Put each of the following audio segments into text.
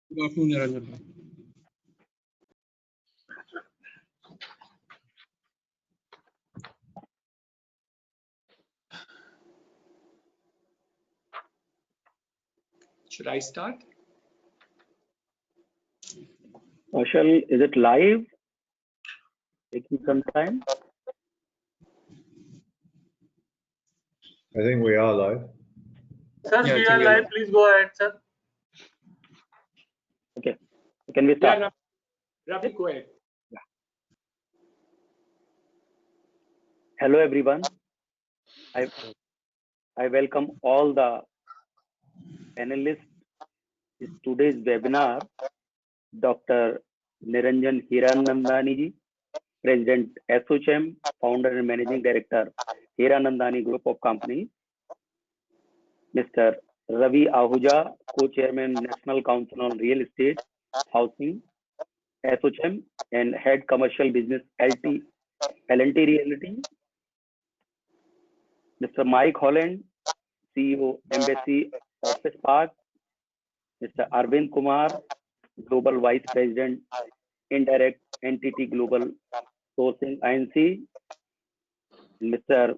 Good afternoon, Niranjan. Should I start? Is it live? Taking some time. I think we are live. Sir, Yeah, I we think are we are live. live. Please go ahead, sir. Okay. Can we start? Yeah, Ravi, go ahead. Hello, everyone. I welcome all the panelists in today's webinar. Dr. Niranjan Hiranandani ji, President SOCM, Founder and Managing Director, Hiranandani Group of Companies. Mr. Ravi Ahuja, Co-Chairman, National Council on Real Estate, Housing, SOCM, and Head Commercial Business L&T Realty. Mr. Mike Holland, CEO, Embassy Office Park. Mr. Arvind Kumar, Global Vice President, Indirect Entity Global Sourcing INC. Mr.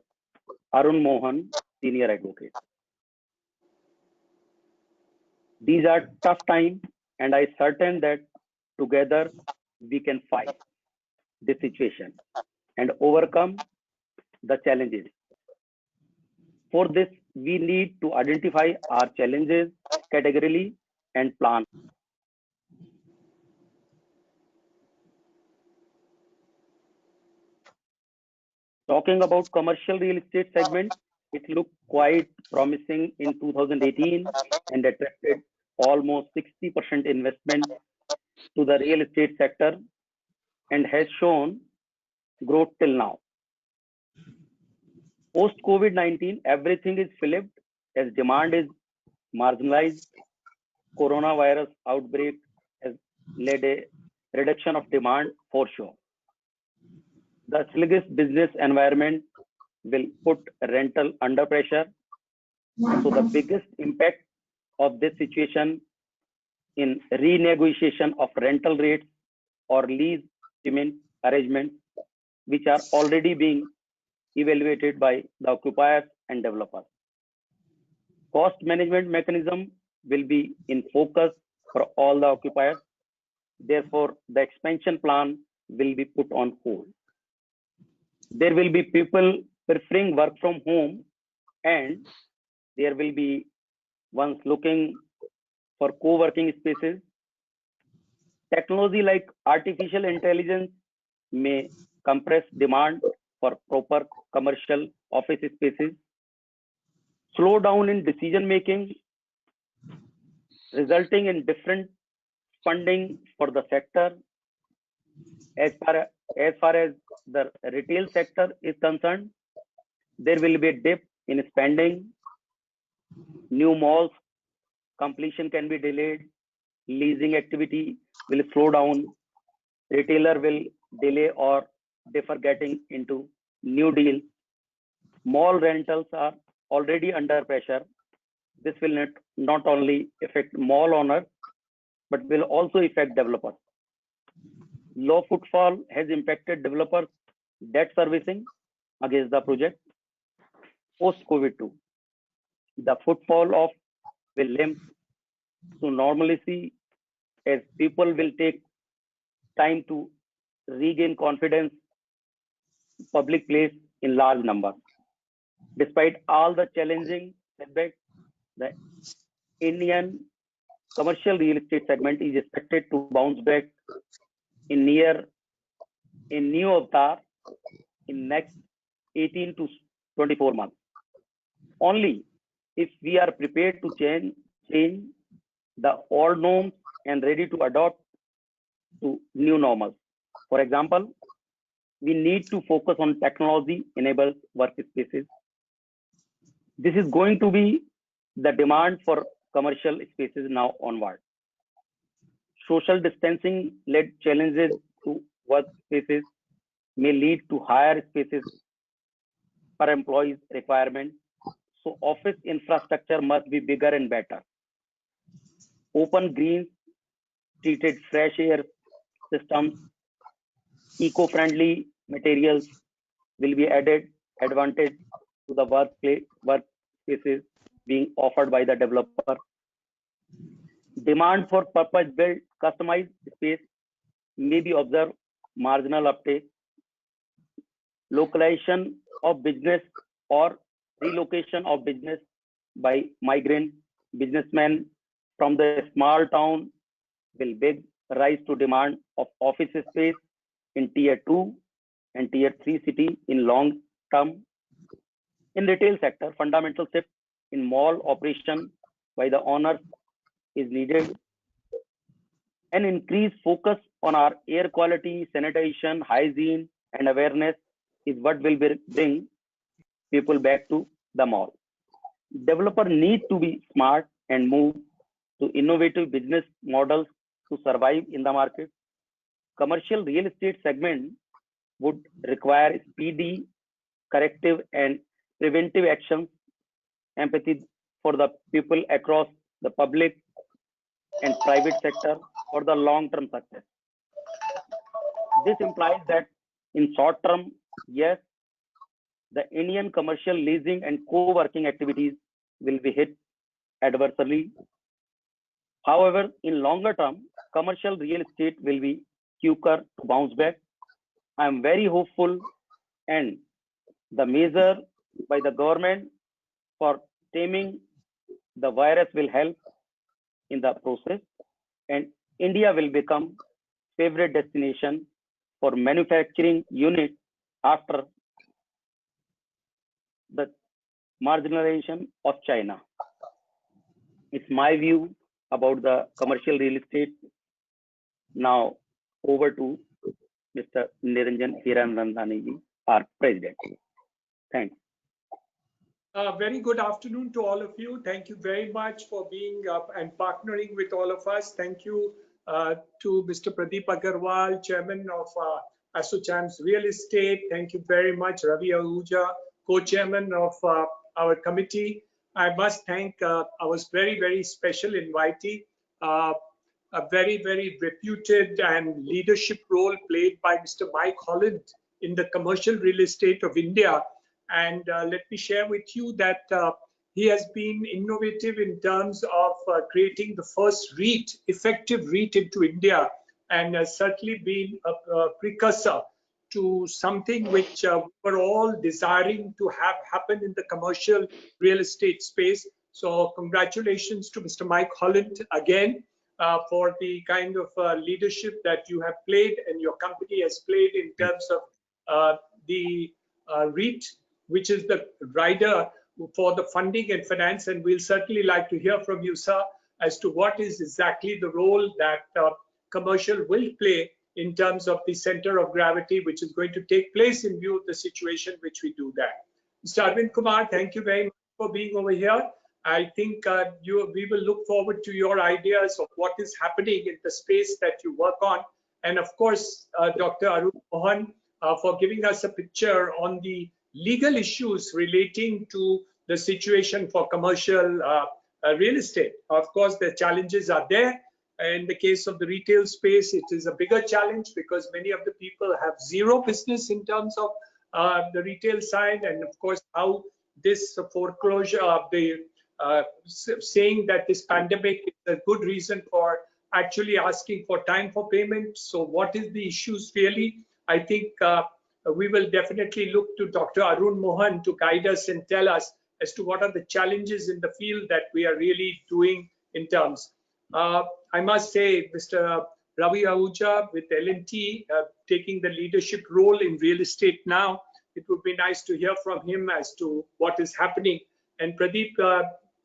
Arun Mohan, Senior Advocate. These are tough times, and I certain that together we can fight this situation and overcome the challenges. For this, we need to identify our challenges categorically and plan. Talking about commercial real estate segment, it looked quite promising in 2018 and attracted almost 60% investment to the real estate sector and has shown growth till now. Post COVID-19, everything is flipped as demand is marginalized. Coronavirus outbreak has led a reduction of demand for sure. The sluggish business environment will put rental under pressure. So the biggest impact of this situation in renegotiation of rental rates or lease payment arrangements, which are already being evaluated by the occupiers and developers. Cost management mechanism will be in focus for all the occupiers. Therefore, the expansion plan will be put on hold. There will be people preferring work from home, and there will be ones looking for co-working spaces. Technology like artificial intelligence may compress demand for proper commercial office spaces, slow down in decision making, resulting in different funding for the sector. As far as the retail sector is concerned, there will be a dip in spending. New malls completion can be delayed. Leasing activity will slow down. Retailer will delay or defer getting into new deals. Mall rentals are already under pressure. This will not only affect mall owners, but will also affect developers. Low footfall has impacted developers' debt servicing against the project. Post-COVID-2, the footfall of will limp to normalcy as people will take time to regain confidence in public place in large numbers. Despite all the challenging setbacks, the Indian commercial real estate segment is expected to bounce back in new avatar in next 18 to 24 months. Only if we are prepared to change the old norms and ready to adopt to new normals. For example, we need to focus on technology-enabled workspaces. This is going to be the demand for commercial spaces now onward. Social distancing-led challenges to workspaces may lead to higher spaces per employee's requirement. So office infrastructure must be bigger and better. Open greens treated fresh air systems, eco-friendly materials will be added advantage to the workspaces being offered by the developer. Demand for purpose-built customized space may be observed marginal uptake. Localization of business or relocation of business by migrant businessmen from the small town will big rise to demand of office space in tier 2 and tier 3 city in long term. In retail sector, fundamental shift in mall operation by the owners is needed. An increased focus on our air quality, sanitation, hygiene, and awareness is what will bring people back to the mall. Developer need to be smart and move to innovative business models to survive in the market. Commercial real estate segment would require speedy, corrective, and preventive actions, empathy for the people across the public and private sector for the long-term success. This implies that in short term, yes, the Indian commercial leasing and co-working activities will be hit adversely. However, in longer term, commercial real estate will be quicker to bounce back. I am very hopeful, and the measure by the government for taming the virus will help in the process, and India will become favorite destination for manufacturing units after the marginalization of China. It's my view about the commercial real estate. Now over to Mr. Niranjan Hiranandani, our president. Thanks. Very good afternoon to all of you. Thank you very much for being up and partnering with all of us. Thank you to Mr. Pradeep Agarwal, Chairman of ASSOCHAM's Real Estate. Thank you very much, Ravi Ahuja, Co-Chairman of our committee. I must thank our very, very special invitee, a very, very reputed and leadership role played by Mr. Mike Holland in the commercial real estate of India. And let me share with you that he has been innovative in terms of creating the first REIT, effective REIT into India, and has certainly been a precursor to something which we're all desiring to have happen in the commercial real estate space. So congratulations to Mr. Mike Holland again for the kind of leadership that you have played and your company has played in terms of the REIT, which is the rider for the funding and finance. And we'll certainly like to hear from you, sir, as to what is exactly the role that commercial will play in terms of the center of gravity, which is going to take place in view of the situation which we do that. Mr. Arvind Kumar, thank you very much for being over here. I think we will look forward to your ideas of what is happening in the space that you work on. And of course, Dr. Arun Mohan, for giving us a picture on the legal issues relating to the situation for commercial real estate. Of course, the challenges are there. In the case of the retail space, it is a bigger challenge because many of the people have zero business in terms of the retail side. And of course, how this foreclosure of the saying that this pandemic is a good reason for actually asking for time for payment. So what is the issues really? I think we will definitely look to Dr. Arun Mohan to guide us and tell us as to what are the challenges in the field that we are really doing in terms. I must say, Mr. Ravi Ahuja with L&T taking the leadership role in real estate now, it would be nice to hear from him as to what is happening. And Pradeep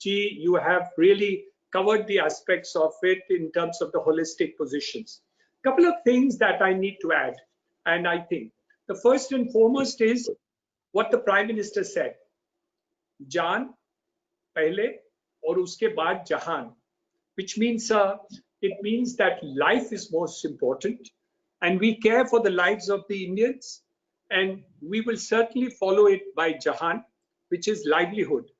ji, you have really covered the aspects of it in terms of the holistic positions. Couple of things that I need to add, and I think the first and foremost is what the Prime Minister said, Jaan pehle aur uske baad jahan, which means it means that life is most important and we care for the lives of the Indians, and we will certainly follow it by Jahan, which is livelihood.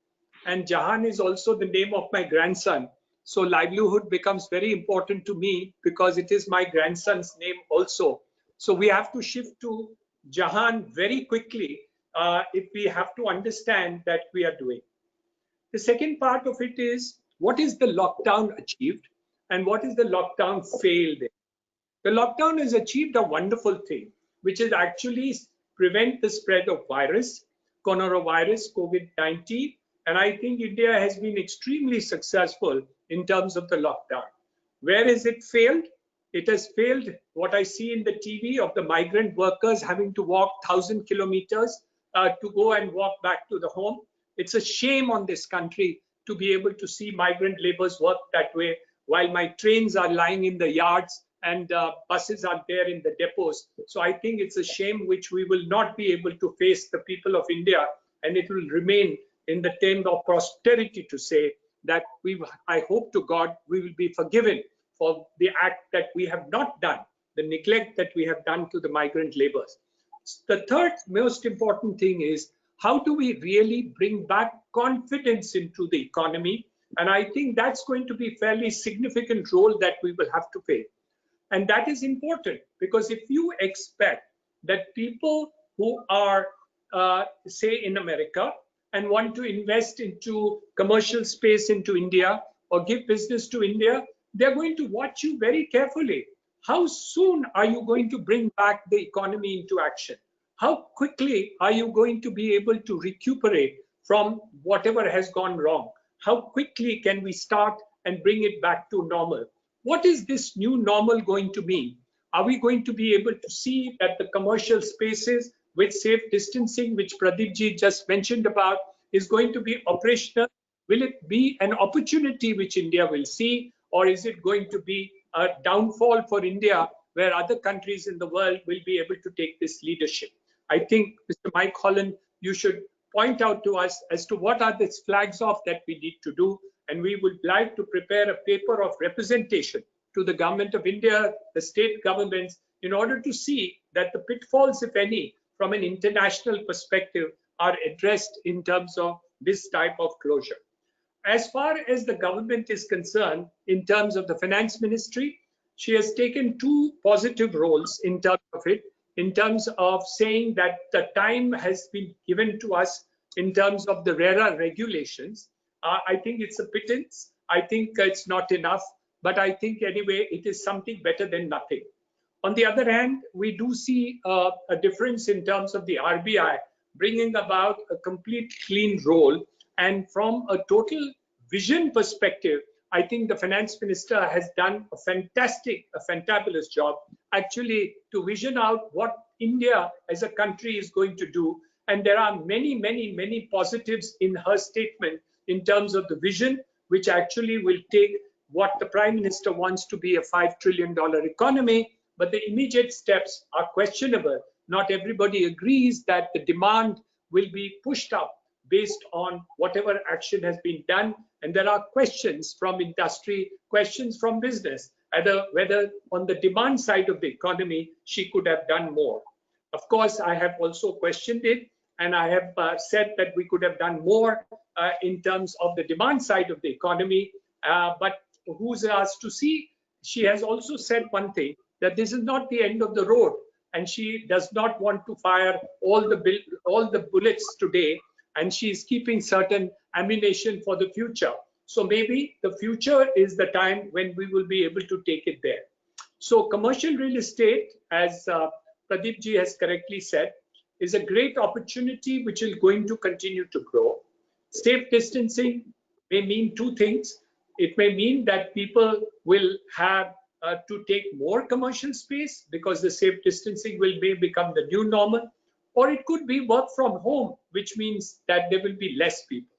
And Jahan is also the name of my grandson, So livelihood becomes very important to me because it is my grandson's name also. So we have to shift to Jahan very quickly if we have to understand that we are doing. The second part of it is, what is the lockdown achieved and what is the lockdown failed in? The lockdown has achieved a wonderful thing, which is actually prevent the spread of coronavirus, COVID-19. And I think India has been extremely successful in terms of the lockdown. Where has it failed? It has failed, what I see in the TV, of the migrant workers having to walk 1,000 kilometers to go and walk back to the home. It's a shame on this country to be able to see migrant laborers work that way while my trains are lying in the yards and buses are there in the depots. So I think it's a shame which we will not be able to face the people of India, and it will remain in the term of posterity to say that I hope to God we will be forgiven for the act that we have not done, the neglect that we have done to the migrant laborers. The third most important thing is, how do we really bring back confidence into the economy? And I think that's going to be a fairly significant role that we will have to play. And that is important because if you expect that people who are, say, in America and want to invest into commercial space into India or give business to India, they're going to watch you very carefully. How soon are you going to bring back the economy into action? How quickly are you going to be able to recuperate from whatever has gone wrong? How quickly can we start and bring it back to normal? What is this new normal going to mean? Are we going to be able to see that the commercial spaces with safe distancing, which Pradeepji just mentioned about, is going to be operational? Will it be an opportunity which India will see, or is it going to be a downfall for India where other countries in the world will be able to take this leadership? I think, Mr. Mike Holland, you should point out to us as to what are the flags off that we need to do. And we would like to prepare a paper of representation to the government of India, the state governments, in order to see that the pitfalls, if any, from an international perspective are addressed in terms of this type of closure. As far as the government is concerned, in terms of the finance ministry, she has taken two positive roles in terms of it, in terms of saying that the time has been given to us in terms of the RERA regulations. I think it's a pittance. I think it's not enough, but I think anyway, it is something better than nothing. On the other hand, we do see a difference in terms of the RBI bringing about a complete clean role. And from a total vision perspective, I think the finance minister has done a fantabulous job actually to vision out what India as a country is going to do. And there are many, many, many positives in her statement in terms of the vision, which actually will take what the Prime Minister wants to be a $5 trillion economy. But the immediate steps are questionable. Not everybody agrees that the demand will be pushed up based on whatever action has been done. And there are questions from industry, questions from business, whether on the demand side of the economy, she could have done more. Of course, I have also questioned it, and I have said that we could have done more in terms of the demand side of the economy. But who's asked to see? She has also said one thing, that this is not the end of the road, and she does not want to fire all the bullets today, and she is keeping certain ammunition for the future. So maybe the future is the time when we will be able to take it there. So commercial real estate, as Pradeep ji has correctly said, is a great opportunity which is going to continue to grow. Safe distancing may mean two things. It may mean that people will have to take more commercial space because the safe distancing may become the new normal, or it could be work from home, which means that there will be less people.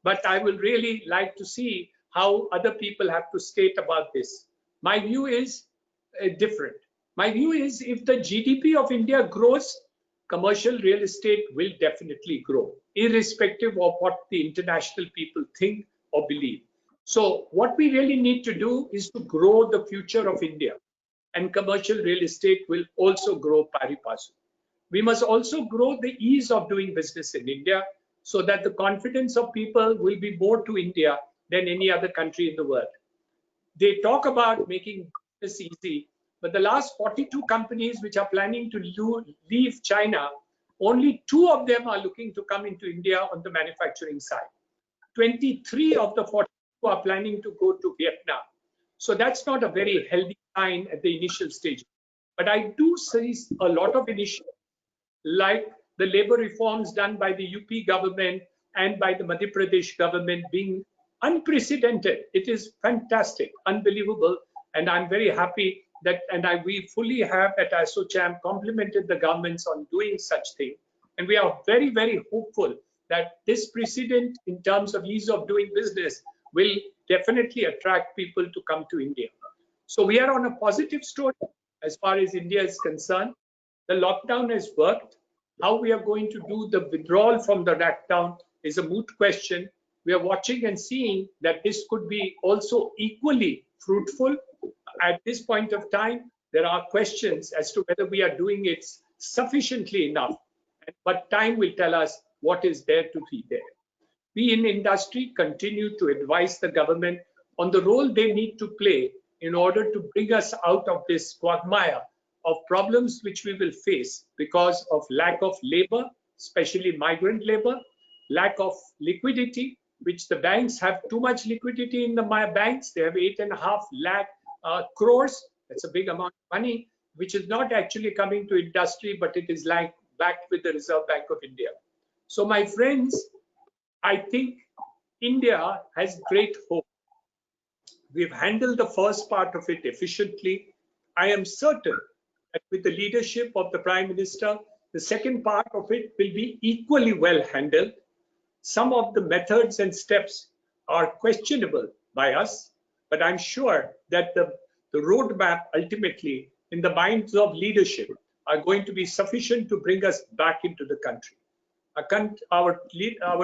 But I will really like to see how other people have to state about this. My view is different. My view is if the GDP of India grows, commercial real estate will definitely grow, irrespective of what the international people think or believe. So what we really need to do is to grow the future of India, and commercial real estate will also grow pari passu. We must also grow the ease of doing business in India so that the confidence of people will be more to India than any other country in the world. They talk about making this easy, but the last 42 companies which are planning to leave China, only 2 of them are looking to come into India on the manufacturing side. 23 of the 42 are planning to go to Vietnam. So that's not a very healthy sign at the initial stage. But I do see a lot of initiatives like the labor reforms done by the UP government and by the Madhya Pradesh government being unprecedented. It is fantastic, unbelievable, and I'm very happy that, we fully have at ASSOCHAM complimented the governments on doing such thing. And we are very, very hopeful that this precedent in terms of ease of doing business will definitely attract people to come to India. So we are on a positive story as far as India is concerned. The lockdown has worked. How we are going to do the withdrawal from the lockdown is a moot question. We are watching and seeing that this could be also equally fruitful. At this point of time, there are questions as to whether we are doing it sufficiently enough. But time will tell us what is there to be there. We in industry continue to advise the government on the role they need to play in order to bring us out of this quagmire of problems which we will face because of lack of labor, especially migrant labor, lack of liquidity, which the banks have too much liquidity in the banks. They have 8.5 lakh crores. That's a big amount of money, which is not actually coming to industry, but it is like backed with the Reserve Bank of India. So my friends, I think India has great hope. We've handled the first part of it efficiently. I am certain that with the leadership of the Prime Minister, the second part of it will be equally well handled. Some of the methods and steps are questionable by us, but I'm sure that the roadmap ultimately in the minds of leadership are going to be sufficient to bring us back into the country. Our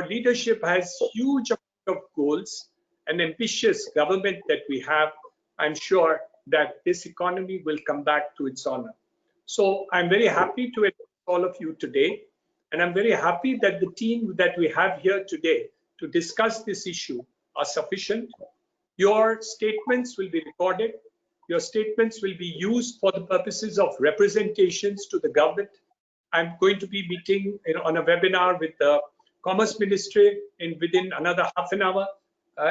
leadership has huge amount of goals, an ambitious government that we have. I'm sure that this economy will come back to its honor. So I'm very happy to address all of you today. And I'm very happy that the team that we have here today to discuss this issue are sufficient. Your statements will be recorded. Your statements will be used for the purposes of representations to the government. I'm going to be meeting on a webinar with the Commerce Ministry within another half an hour.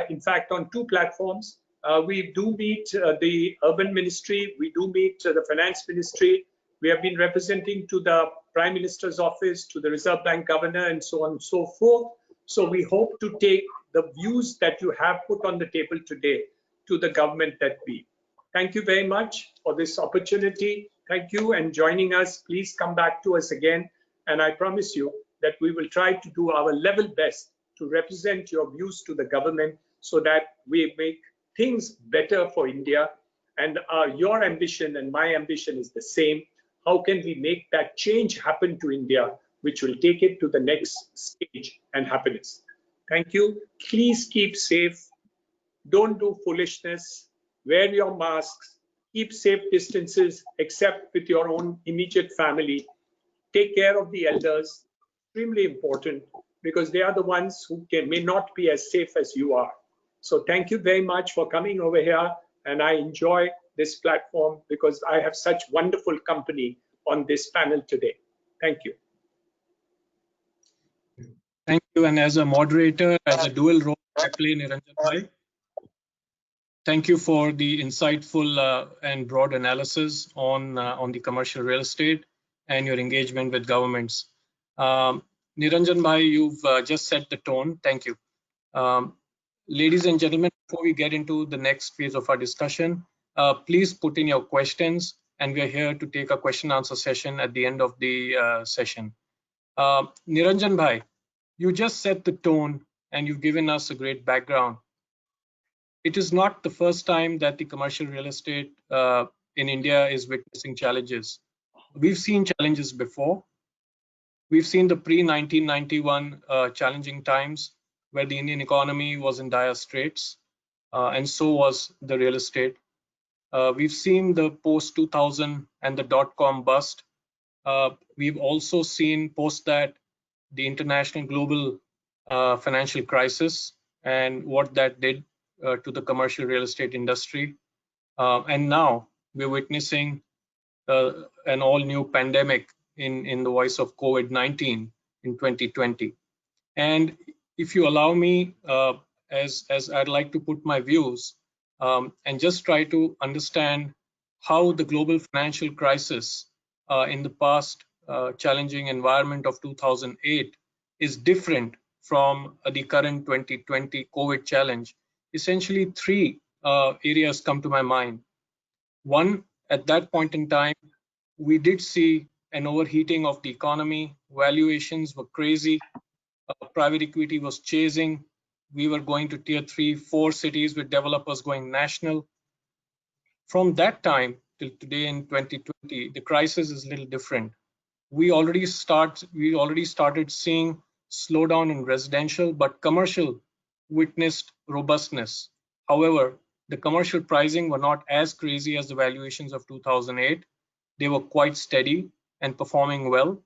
In fact, on 2 platforms. We do meet the Urban Ministry. We do meet the Finance Ministry. We have been representing to the Prime Minister's office, to the Reserve Bank Governor, and so on and so forth. So we hope to take the views that you have put on the table today to the government that be. Thank you very much for this opportunity. Thank you and joining us. Please come back to us again. And I promise you that we will try to do our level best to represent your views to the government so that we make things better for India. And your ambition and my ambition is the same. How can we make that change happen to India, which will take it to the next stage and happiness? Thank you. Please keep safe. Don't do foolishness. Wear your masks. Keep safe distances, except with your own immediate family. Take care of the elders. Extremely important, because they are the ones who may not be as safe as you are. So thank you very much for coming over here. And I enjoy this platform because I have such wonderful company on this panel today. Thank you. Thank you. And as a moderator, as a dual role I play, Niranjan Bhai, thank you for the insightful and broad analysis on the commercial real estate and your engagement with governments. Niranjan Bhai, you've just set the tone. Thank you. Ladies and gentlemen, before we get into the next phase of our discussion, please put in your questions, and we are here to take a question answer session at the end of the session. Niranjan Bhai, you just set the tone and you've given us a great background. It is not the first time that the commercial real estate in India is witnessing challenges. We've seen challenges before. We've seen the pre-1991 challenging times where the Indian economy was in dire straits, and so was the real estate. We've seen the post-2000 and the dot-com bust. We've also seen post that the international global financial crisis and what that did to the commercial real estate industry. And now we're witnessing an all new pandemic in the voice of COVID-19 in 2020. And if you allow me, as I'd like to put my views and just try to understand how the global financial crisis in the past challenging environment of 2008 is different from the current 2020 COVID challenge. Essentially, three areas come to my mind. One, at that point in time, we did see an overheating of the economy. Valuations were crazy. Private equity was chasing. We were going to tier 3, 4 cities with developers going national. From that time till today in 2020, the crisis is a little different. We already started seeing slowdown in residential, but commercial witnessed robustness. However, the commercial pricing were not as crazy as the valuations of 2008. They were quite steady and performing well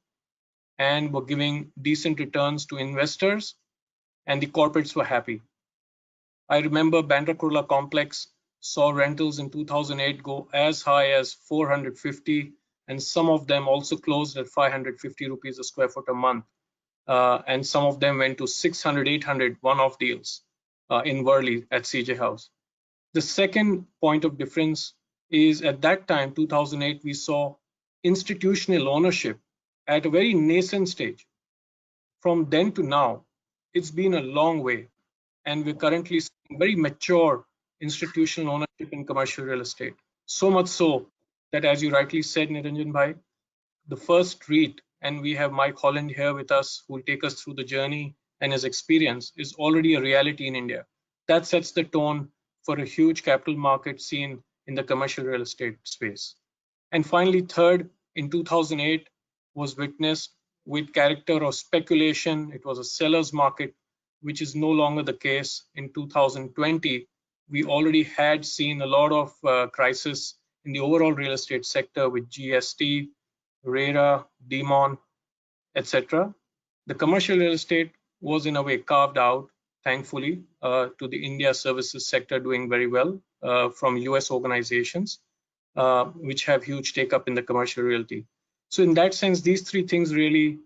and were giving decent returns to investors, and the corporates were happy. I remember Bandra Kurla complex saw rentals in 2008 go as high as 450, and some of them also closed at 550 rupees a square foot a month. And some of them went to 600, 800 one-off deals in Worli at CJ House. The second point of difference is at that time, 2008, we saw institutional ownership at a very nascent stage. From then to now, it's been a long way, and we're currently seeing very mature institutional ownership in commercial real estate. So much so that, as you rightly said, Niranjan Bhai, the first REIT, and we have Mike Holland here with us, who will take us through the journey and his experience, is already a reality in India. That sets the tone for a huge capital market scene in the commercial real estate space. And finally, third, in 2008 was witnessed with character of speculation. It was a seller's market, which is no longer the case in 2020. We already had seen a lot of crisis in the overall real estate sector with GST, RERA, DeMon, etc. The commercial real estate was in a way carved out, thankfully, to the India services sector doing very well from US organizations, which have huge take up in the commercial realty. So in that sense, these three things really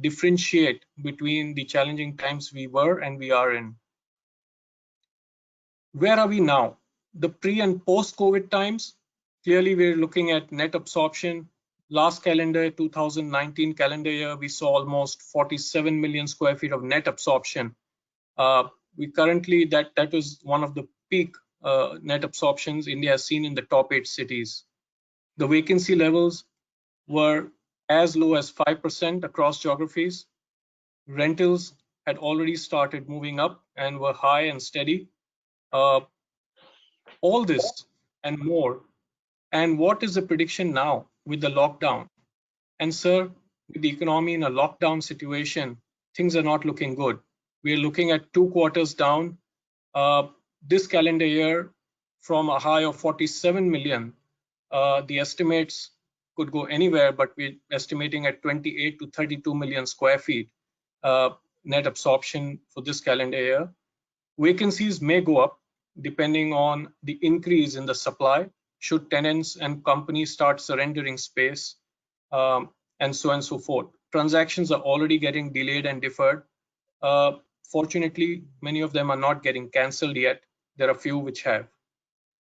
differentiate between the challenging times we were and we are in. Where are we now? The pre and post COVID times, clearly we're looking at net absorption. Last calendar, 2019 calendar year, we saw almost 47 million square feet of net absorption. We currently, that was one of the peak net absorptions India has seen in the top 8 cities. The vacancy levels were as low as 5% across geographies. Rentals had already started moving up and were high and steady. All this and more. And what is the prediction now with the lockdown? And sir, with the economy in a lockdown situation, things are not looking good. We are looking at 2 quarters down. This calendar year, from a high of 47 million, the estimates could go anywhere, but we're estimating at 28 to 32 million square feet net absorption for this calendar year. Vacancies may go up depending on the increase in the supply, should tenants and companies start surrendering space, and so on and so forth. Transactions are already getting delayed and deferred. Fortunately, many of them are not getting cancelled yet. There are few which have.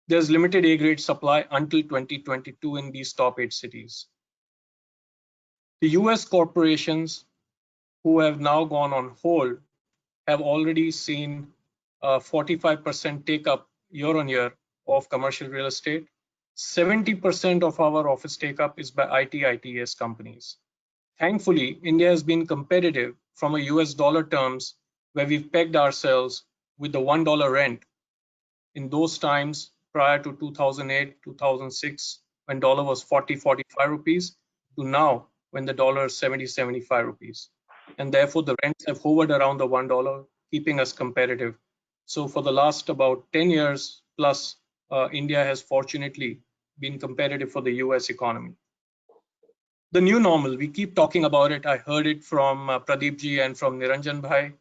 There's limited A-grade supply until 2022 in these top 8 cities. The US corporations who have now gone on hold have already seen 45% take up year on year of commercial real estate. 70% of our office take up is by ITES companies. Thankfully, India has been competitive from a US dollar terms, where we've pegged ourselves with the $1 rent in those times prior to 2008, 2006, when dollar was 40, 45 rupees, to now when the dollar is 70, 75 rupees. And therefore the rents have hovered around the $1, keeping us competitive. So for the last about 10 years plus, India has fortunately been competitive for the US economy. The new normal, we keep talking about it. I heard it from Pradeep ji and from Niranjan Bhai.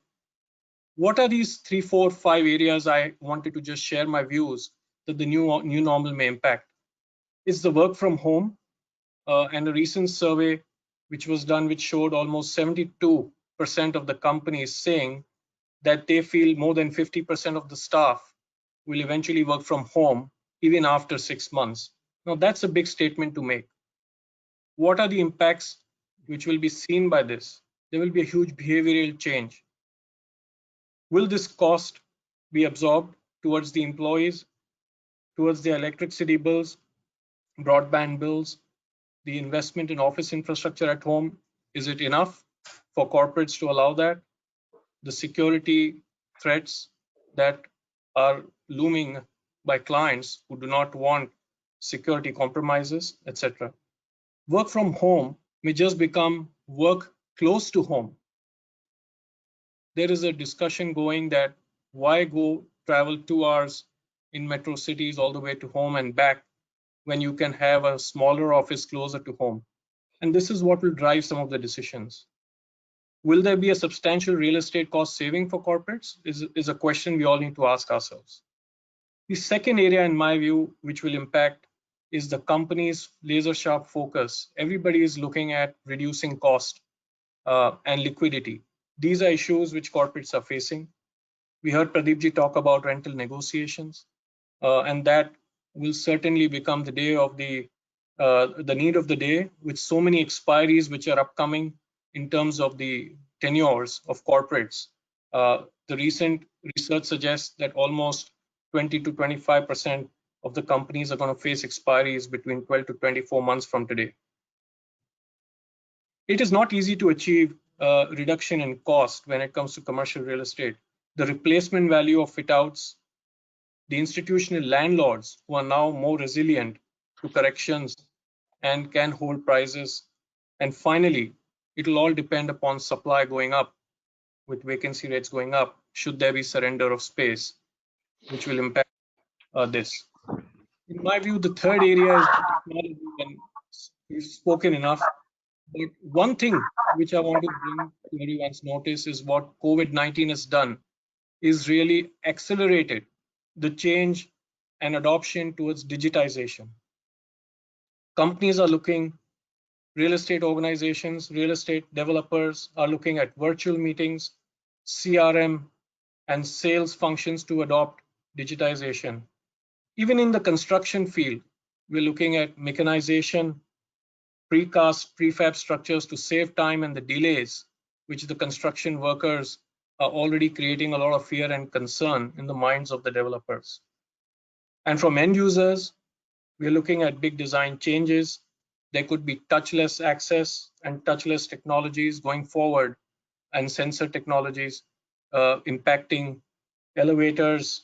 What are these 3, 4, 5 areas I wanted to just share my views that the new normal may impact? It's the work from home, and a recent survey which was done, which showed almost 72% of the companies saying that they feel more than 50% of the staff will eventually work from home even after 6 months. Now, that's a big statement to make. What are the impacts which will be seen by this? There will be a huge behavioral change. Will this cost be absorbed towards the employees, towards the electricity bills, broadband bills, the investment in office infrastructure at home? Is it enough for corporates to allow that? The security threats that are looming by clients who do not want security compromises, etc. Work from home may just become work close to home. There is a discussion going that why go travel 2 hours in metro cities all the way to home and back when you can have a smaller office closer to home? And this is what will drive some of the decisions. Will there be a substantial real estate cost saving for corporates? Is a question we all need to ask ourselves. The second area, in my view, which will impact is the company's laser sharp focus. Everybody is looking at reducing cost and liquidity. These are issues which corporates are facing. We heard Pradeepji talk about rental negotiations, and that will certainly become the day of the need of the day, with so many expiries which are upcoming in terms of the tenures of corporates. The recent research suggests that almost 20 to 25% of the companies are going to face expiries between 12 to 24 months from today. It is not easy to achieve a reduction in cost when it comes to commercial real estate. The replacement value of fit outs, the institutional landlords who are now more resilient to corrections and can hold prices. And finally, it will all depend upon supply going up, with vacancy rates going up, should there be surrender of space, which will impact this. In my view, the third area is technology, and we've spoken enough. But one thing which I want to bring to everyone's notice is what COVID-19 has done is really accelerated the change and adoption towards digitization. Companies are looking, real estate organizations, real estate developers are looking at virtual meetings, CRM, and sales functions to adopt digitization. Even in the construction field, we're looking at mechanization, precast, prefab structures to save time and the delays, which the construction workers are already creating a lot of fear and concern in the minds of the developers. And from end users, we're looking at big design changes. There could be touchless access and touchless technologies going forward, and sensor technologies impacting elevators,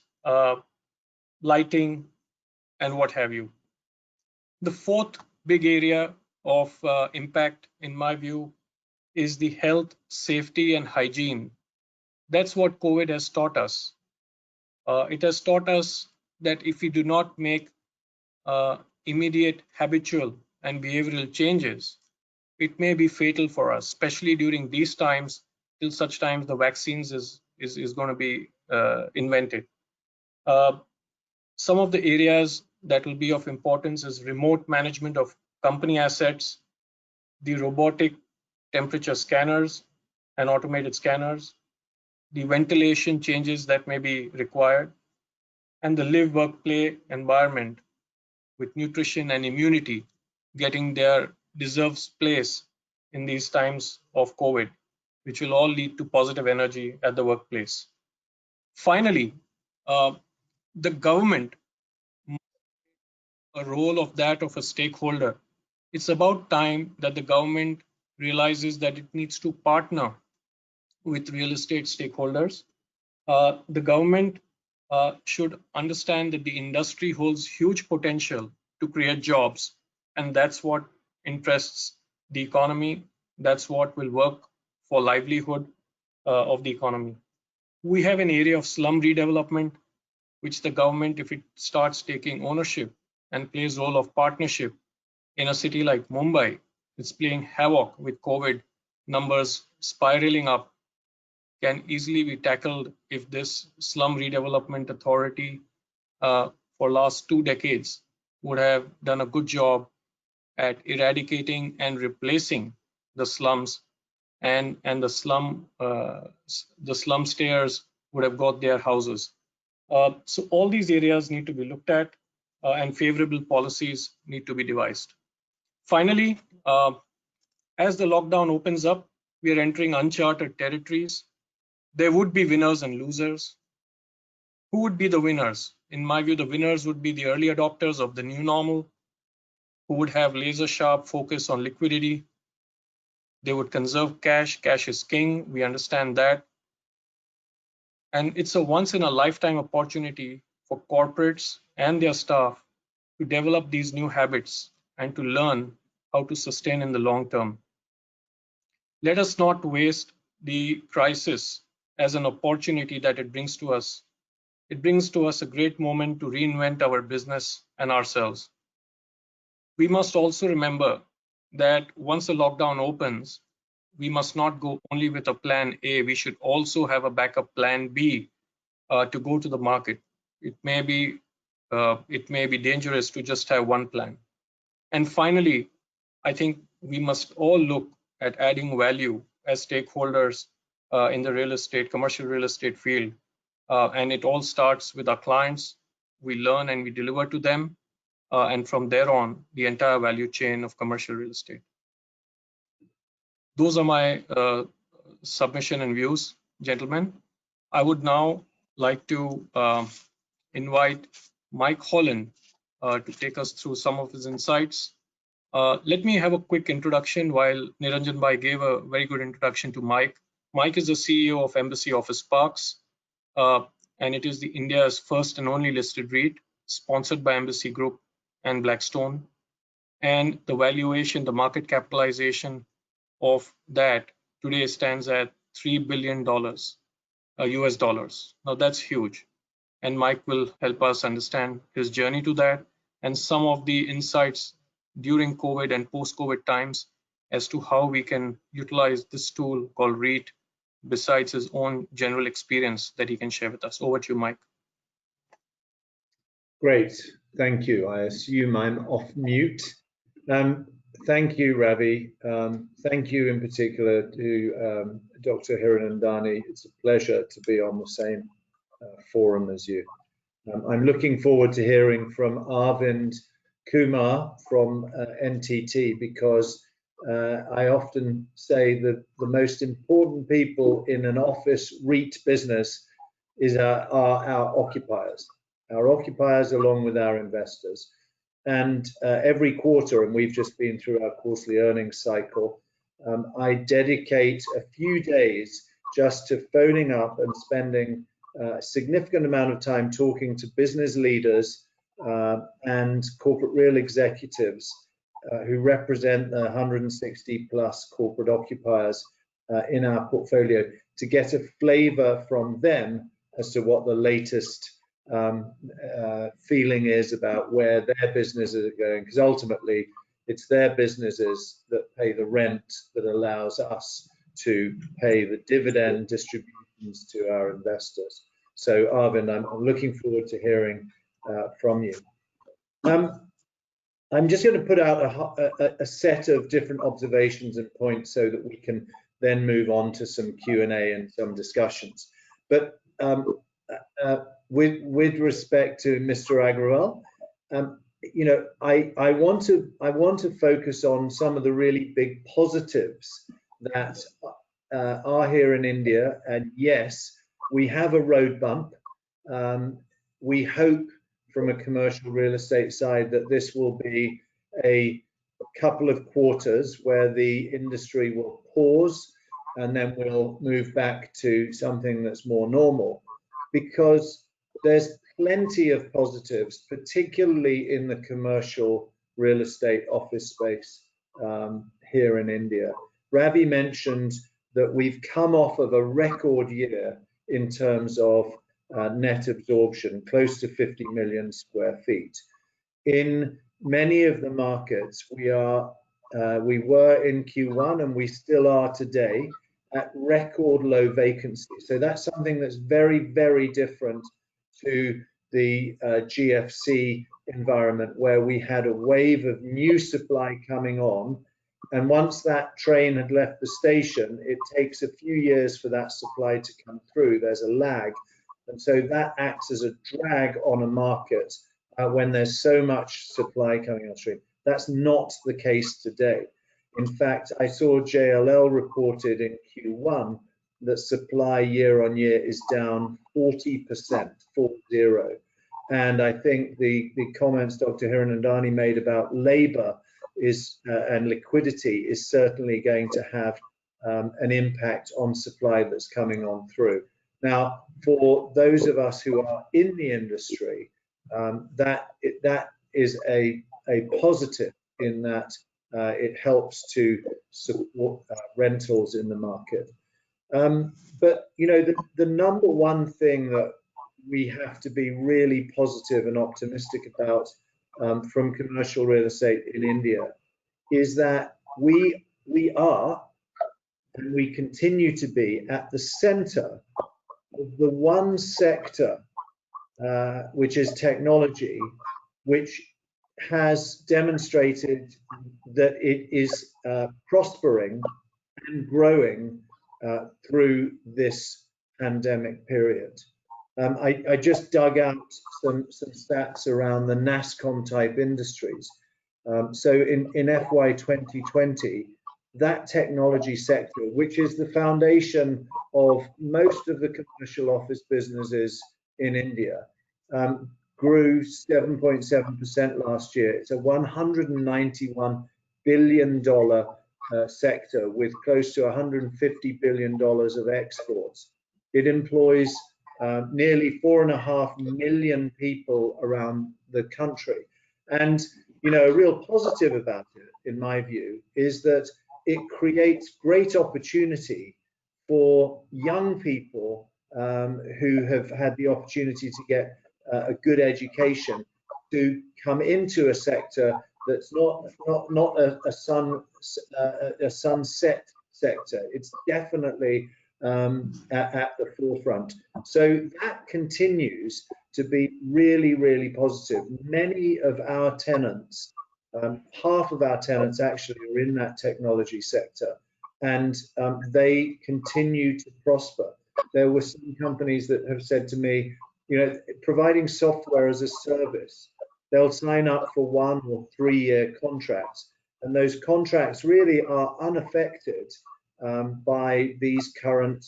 lighting, and what have you. The fourth big area of impact, in my view, is the health, safety, and hygiene. That's what COVID has taught us. It has taught us that if we do not make immediate habitual and behavioral changes, it may be fatal for us, especially during these times, till such times the vaccines is going to be invented. Some of the areas that will be of importance is remote management of company assets, the robotic temperature scanners and automated scanners, the ventilation changes that may be required, and the live, work, play environment with nutrition and immunity getting their deserved place in these times of COVID, which will all lead to positive energy at the workplace. Finally, the government, a role of that of a stakeholder. It's about time that the government realizes that it needs to partner with real estate stakeholders. The government should understand that the industry holds huge potential to create jobs, and that's what interests the economy. That's what will work for livelihood of the economy. We have an area of slum redevelopment, which the government, if it starts taking ownership and plays role of partnership in a city like Mumbai, it's playing havoc with COVID numbers spiraling up. can easily be tackled if this slum redevelopment authority for last 2 decades would have done a good job at eradicating and replacing the slums, and the slum stayers would have got their houses. So all these areas need to be looked at, and favorable policies need to be devised. Finally, as the lockdown opens up, we are entering uncharted territories. There would be winners and losers. Who would be the winners? In my view, the winners would be the early adopters of the new normal, who would have laser sharp focus on liquidity. They would conserve cash. Cash is king. We understand that. And it's a once in a lifetime opportunity for corporates and their staff to develop these new habits and to learn how to sustain in the long term. Let us not waste the crisis as an opportunity that it brings to us. It brings to us a great moment to reinvent our business and ourselves. We must also remember that once the lockdown opens, we must not go only with a plan A. We should also have a backup plan B to go to the market. It may be dangerous to just have one plan. And finally, I think we must all look at adding value as stakeholders in the commercial real estate field. And it all starts with our clients. We learn and we deliver to them. And from there on, the entire value chain of commercial real estate. Those are my submission and views, gentlemen. I would now like to invite Mike Holland to take us through some of his insights. Let me have a quick introduction while Niranjan Bhai gave a very good introduction to Mike. Mike is the CEO of Embassy Office Parks, and it is India's first and only listed REIT, sponsored by Embassy Group and Blackstone. And the valuation, the market capitalization of that today stands at $3 billion US dollars. Now that's huge. And Mike will help us understand his journey to that and some of the insights during COVID and post-COVID times as to how we can utilize this tool called REIT besides his own general experience that he can share with us. Over to you, Mike. Great, thank you. I assume I'm off mute. Thank you, Ravi. Thank you in particular to Dr. Hiranandani. It's a pleasure to be on the same forum as you. I'm looking forward to hearing from Arvind Kumar from NTT, because I often say that the most important people in an office REIT business are our occupiers along with our investors. And every quarter, and we've just been through our quarterly earnings cycle, I dedicate a few days just to phoning up and spending a significant amount of time talking to business leaders and corporate real executives who represent the 160 plus corporate occupiers in our portfolio, to get a flavor from them as to what the latest feeling is about where their businesses are going, because ultimately it's their businesses that pay the rent that allows us to pay the dividend distributions to our investors. So Arvind, I'm looking forward to hearing from you. I'm just going to put out a set of different observations and points so that we can then move on to some Q&A and some discussions. But with respect to Mr. Agrawal, you know, I want to focus on some of the really big positives that are here in India. And yes, we have a road bump. We hope from a commercial real estate side that this will be a couple of quarters where the industry will pause and then we'll move back to something that's more normal, because there's plenty of positives, particularly in the commercial real estate office space here in India. Ravi mentioned that we've come off of a record year in terms of net absorption, close to 50 million square feet. In many of the markets, we were in Q1 and we still are today at record low vacancy. So that's something that's very, very different to the GFC environment, where we had a wave of new supply coming on. And once that train had left the station, it takes a few years for that supply to come through. There's a lag. And so that acts as a drag on a market when there's so much supply coming on stream. That's not the case today. In fact, I saw JLL reported in Q1 that supply year on year is down 40%, 40. And I think the comments Dr. Hiranandani made about labor is and liquidity is certainly going to have an impact on supply that's coming on through. Now, for those of us who are in the industry, that is a positive in that it helps to support rentals in the market. But you know, the number one thing that we have to be really positive and optimistic about from commercial real estate in India is that we are and we continue to be at the center of the one sector which is technology, which has demonstrated that it is prospering and growing through this pandemic period. I just dug out some stats around the NASCOM type industries. So in FY 2020, that technology sector, which is the foundation of most of the commercial office businesses in India, grew 7.7% last year. It's a $191 billion sector with close to $150 billion of exports. It employs nearly 4.5 million people around the country. And, you know, a real positive about it, in my view, is that it creates great opportunity for young people who have had the opportunity to get a good education to come into a sector that's not a sunset sector. It's definitely at the forefront. So that continues to be really, really positive. Many of our tenants, half of our tenants actually are in that technology sector, and they continue to prosper. There were some companies that have said to me, you know, providing software as a service, they'll sign up for 1 or 3 year contracts, and those contracts really are unaffected by these current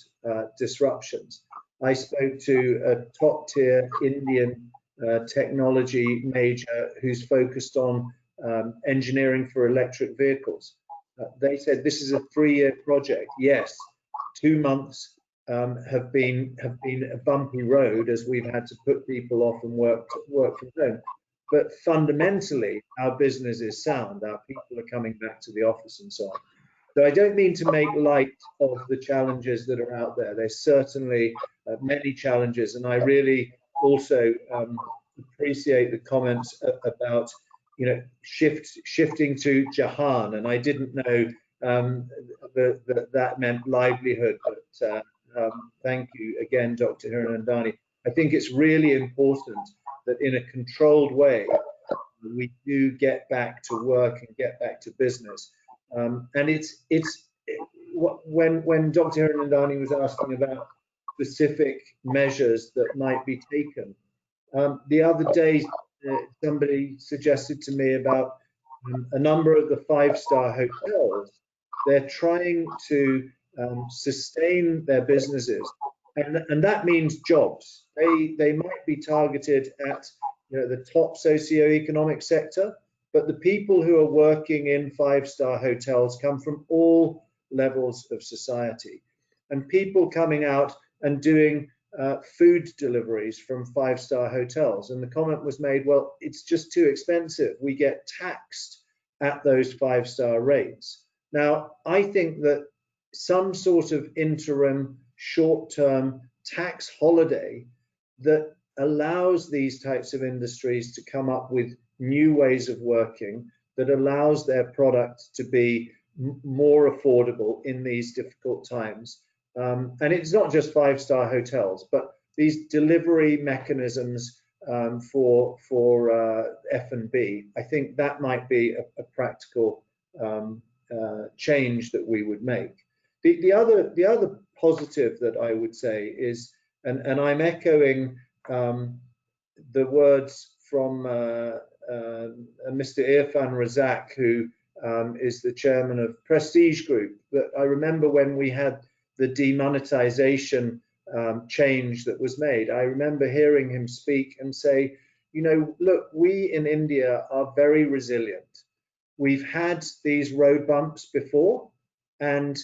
disruptions. I spoke to a top tier Indian technology major who's focused on engineering for electric vehicles. They said this is a 3-year project. Yes, 2 months have been a bumpy road as we've had to put people off and work from home. But fundamentally, our business is sound. Our people are coming back to the office and so on. So I don't mean to make light of the challenges that are out there. There's certainly many challenges, and I really also appreciate the comments about, you know, shifting to Jahan, and I didn't know that meant livelihood. But thank you again, Dr. Hiranandani. I think it's really important that in a controlled way we do get back to work and get back to business. And when Dr. Hiranandani was asking about specific measures that might be taken, the other day somebody suggested to me about a number of the 5-star hotels. They're trying to sustain their businesses, and that means jobs. They might be targeted at, you know, the top socioeconomic sector, but the people who are working in 5-star hotels come from all levels of society, and people coming out and doing food deliveries from 5-star hotels. And the comment was made, well, it's just too expensive. We get taxed at those 5-star rates. Now, I think that some sort of interim short-term tax holiday that allows these types of industries to come up with new ways of working, that allows their product to be more affordable in these difficult times. And it's not just five-star hotels, but these delivery mechanisms for F&B. I think that might be a practical change that we would make. The other positive that I would say is, and I'm echoing the words from Mr. Irfan Razak, who is the chairman of Prestige Group, that I remember when we had the demonetization change that was made, I remember hearing him speak and say, you know, look, we in India are very resilient. We've had these road bumps before, and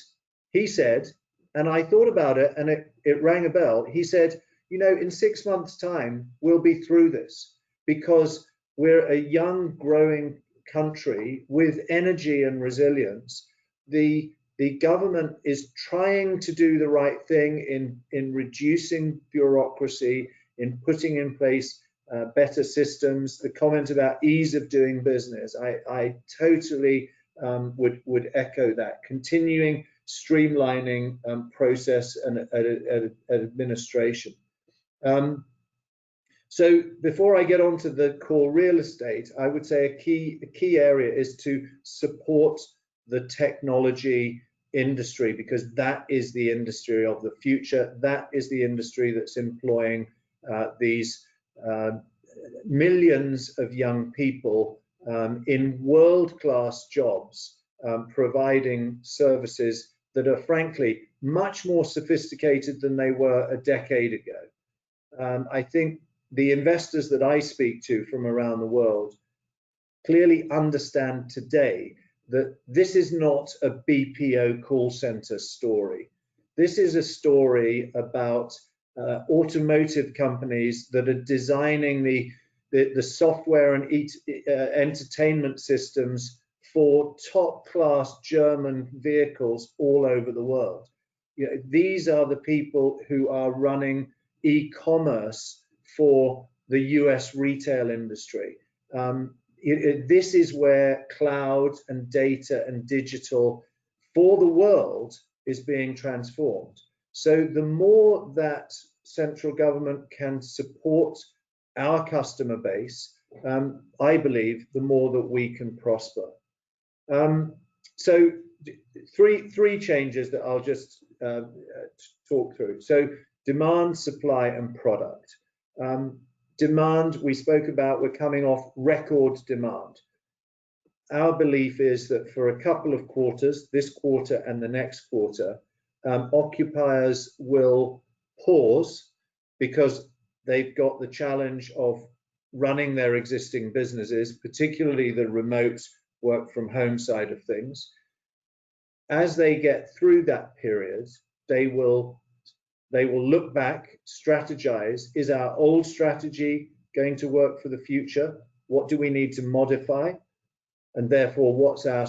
he said, and I thought about it and it rang a bell. He said, you know, in 6 months' time, we'll be through this because we're a young, growing country with energy and resilience. The government is trying to do the right thing in reducing bureaucracy, in putting in place better systems. The comment about ease of doing business, I totally would echo that. Continuing streamlining process and administration. So before I get on to the core real estate, I would say a key area is to support the technology industry, because that is the industry of the future. That is the industry that's employing these millions of young people in world-class jobs, providing services that are frankly much more sophisticated than they were a decade ago. I think the investors that I speak to from around the world clearly understand today that this is not a BPO call center story. This is a story about automotive companies that are designing the software and entertainment systems for top-class German vehicles all over the world. You know, these are the people who are running e-commerce for the US retail industry. This is where cloud and data and digital for the world is being transformed. So the more that central government can support our customer base, I believe the more that we can prosper. So three changes that I'll just talk through. So demand, supply, and product. Demand, we spoke about, we're coming off record demand. Our belief is that for a couple of quarters, this quarter and the next quarter, occupiers will pause because they've got the challenge of running their existing businesses, particularly the remote work from home side of things. As they get through that period, they will look back, strategize. Is our old strategy going to work for the future? What do we need to modify? And therefore, what's our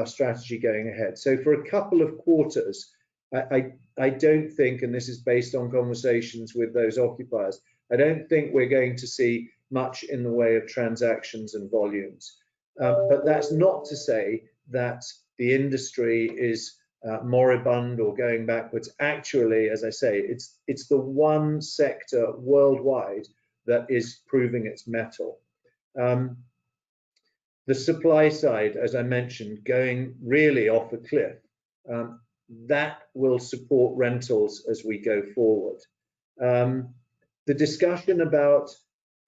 strategy going ahead? So for a couple of quarters, I don't think, and this is based on conversations with those occupiers, I don't think we're going to see much in the way of transactions and volumes. But that's not to say that the industry is moribund or going backwards. Actually, as I say, it's the one sector worldwide that is proving its mettle. The supply side, as I mentioned, going really off a cliff, that will support rentals as we go forward. The discussion about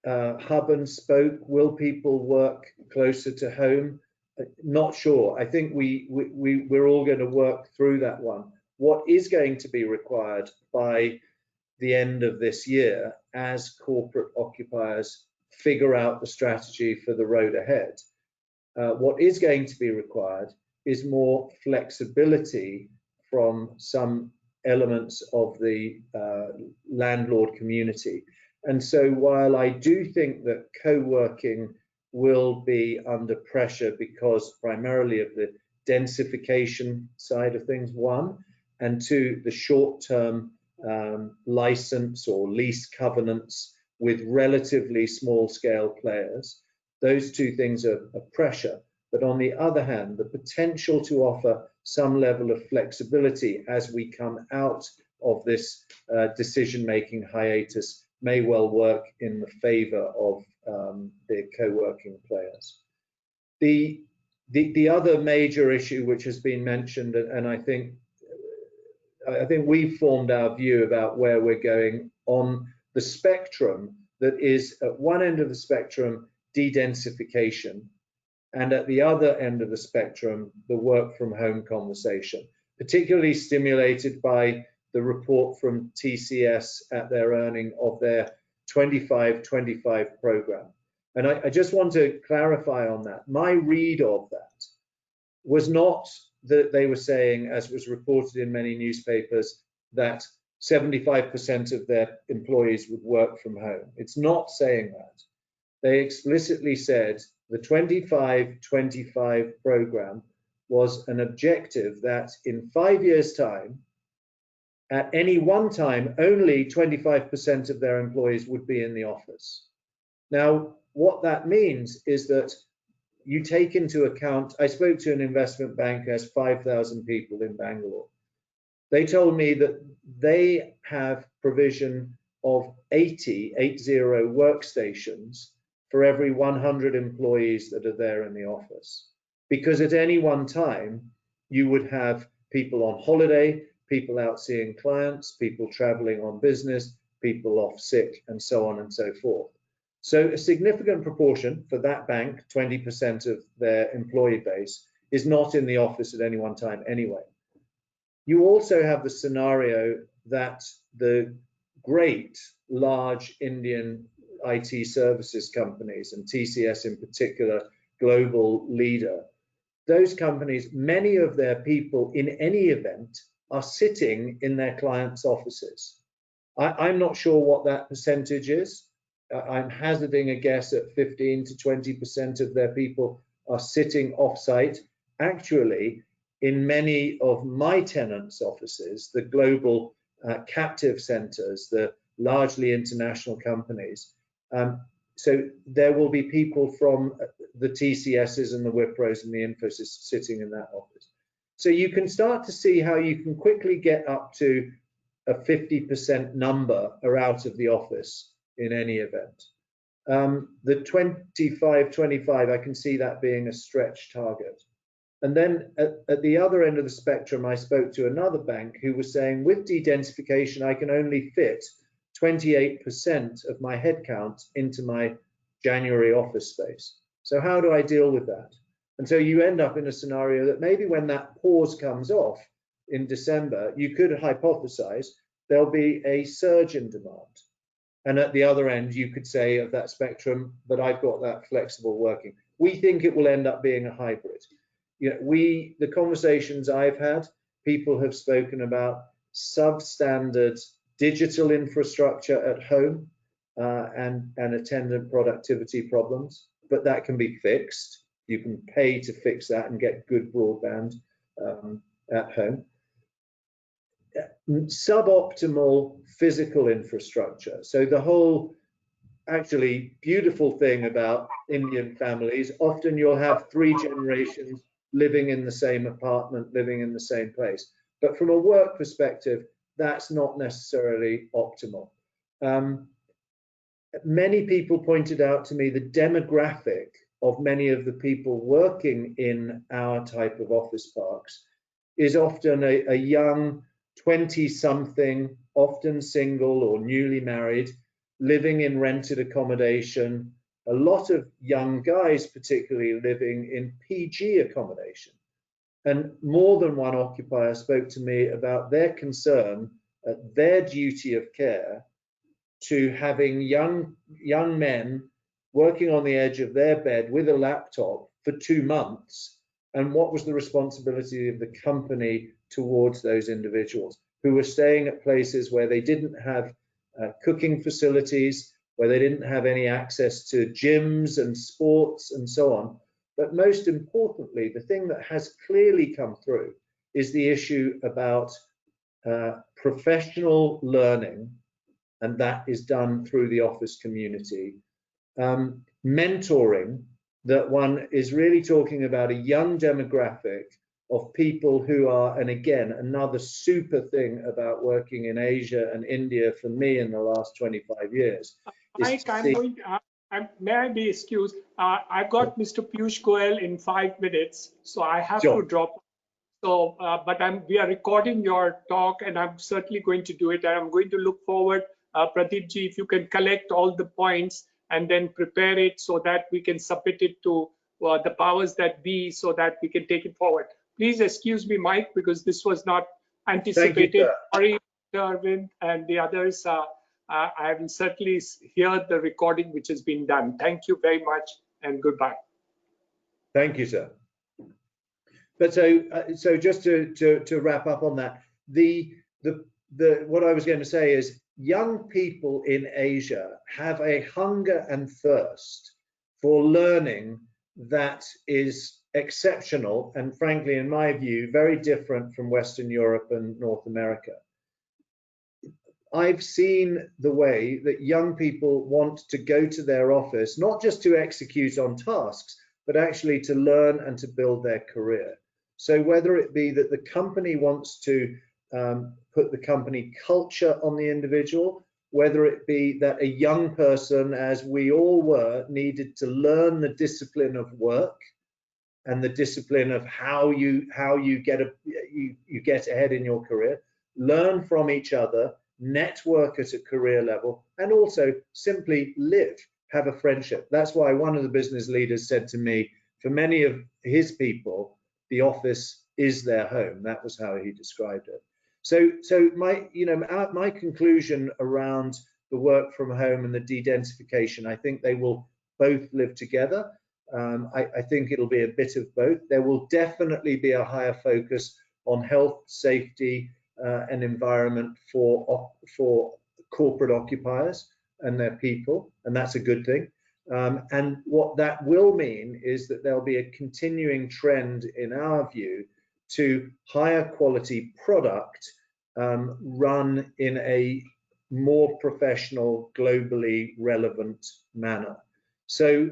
hub and spoke, will people work closer to home? Not sure. I think we're all going to work through that one. What is going to be required by the end of this year as corporate occupiers figure out the strategy for the road ahead? What is going to be required is more flexibility from some elements of the landlord community. And so while I do think that co-working will be under pressure because primarily of the densification side of things, one, and two, the short-term license or lease covenants with relatively small scale players, those two things are pressure. but on the other hand, the potential to offer some level of flexibility as we come out of this decision-making hiatus may well work in the favor of the co-working players. The other major issue which has been mentioned, and I think we've formed our view about where we're going on the spectrum, that is at one end of the spectrum, de-densification, and at the other end of the spectrum, the work from home conversation, particularly stimulated by the report from TCS at their earning of their 25-25 program. And I just want to clarify on that. My read of that was not that they were saying, as was reported in many newspapers, that 75% of their employees would work from home. It's not saying that. They explicitly said the 25-25 program was an objective that in 5 years' time, at any one time, only 25% of their employees would be in the office. Now, what that means is that you take into account, I spoke to an investment bank who has 5,000 people in Bangalore. They told me that they have provision of 80 workstations for every 100 employees that are there in the office. Because at any one time, you would have people on holiday, people out seeing clients, people traveling on business, people off sick, and so on and so forth. So a significant proportion for that bank, 20% of their employee base, is not in the office at any one time anyway. You also have the scenario that the great large Indian IT services companies, and TCS in particular, global leader, those companies, many of their people in any event are sitting in their clients' offices. I'm not sure what that percentage is. I'm hazarding a guess at 15 to 20% of their people are sitting off-site. Actually, in many of my tenants' offices, the global captive centers, the largely international companies, so there will be people from the TCSs and the Wipros and the Infosys sitting in that office. So you can start to see how you can quickly get up to a 50% number are out of the office in any event. The 25-25, I can see that being a stretch target. And then at the other end of the spectrum, I spoke to another bank who was saying, with de-densification, I can only fit 28% of my headcount into my January office space. So how do I deal with that? And so you end up in a scenario that maybe when that pause comes off in December, you could hypothesize there'll be a surge in demand. And at the other end, you could say of that spectrum, but I've got that flexible working. We think it will end up being a hybrid. You know, the conversations I've had, people have spoken about substandard digital infrastructure at home and attendant productivity problems, but that can be fixed. You can pay to fix that and get good broadband at home. Suboptimal physical infrastructure. So the whole actually beautiful thing about Indian families, often you'll have 3 generations living in the same apartment, living in the same place. But from a work perspective, that's not necessarily optimal. Many people pointed out to me the demographic of many of the people working in our type of office parks is often a young 20-something, often single or newly married, living in rented accommodation. A lot of young guys, particularly, living in PG accommodation. And more than one occupier spoke to me about their concern at their duty of care to having young men working on the edge of their bed with a laptop for 2 months, and what was the responsibility of the company towards those individuals who were staying at places where they didn't have cooking facilities, where they didn't have any access to gyms and sports and so on. But most importantly, the thing that has clearly come through is the issue about professional learning, and that is done through the office community, mentoring, that one is really talking about a young demographic of people who are, and again, another super thing about working in Asia and India for me in the last 25 years is Mike, to I'm see. going. May I be excused? I've got Mr. Piyush Goyal in 5 minutes, so I have to Sure. drop. So, but we are recording your talk, and I'm certainly going to do it. And I'm going to look forward, Pradeep ji, if you can collect all the points and then prepare it so that we can submit it to the powers that be, so that we can take it forward. Please excuse me, Mike, because this was not Thank you, anticipated. sir. Sorry, Mr. Arvind and the others. I will certainly hear the recording which has been done. Thank you very much, and goodbye. Thank you, sir. But so just to wrap up on that, what I was going to say is young people in Asia have a hunger and thirst for learning that is exceptional and, frankly, in my view, very different from Western Europe and North America. I've seen the way that young people want to go to their office, not just to execute on tasks, but actually to learn and to build their career. So whether it be that the company wants to put the company culture on the individual, whether it be that a young person, as we all were, needed to learn the discipline of work and the discipline of how you get ahead in your career, learn from each other, network at a career level, and also simply live, have a friendship. That's why one of the business leaders said to me, for many of his people, the office is their home. That was how he described it. So my conclusion around the work from home and the de-densification, I think they will both live together. I think it'll be a bit of both. There will definitely be a higher focus on health, safety, and environment for corporate occupiers and their people, and that's a good thing. And what that will mean is that there'll be a continuing trend, in our view, to higher quality product run in a more professional, globally relevant manner. So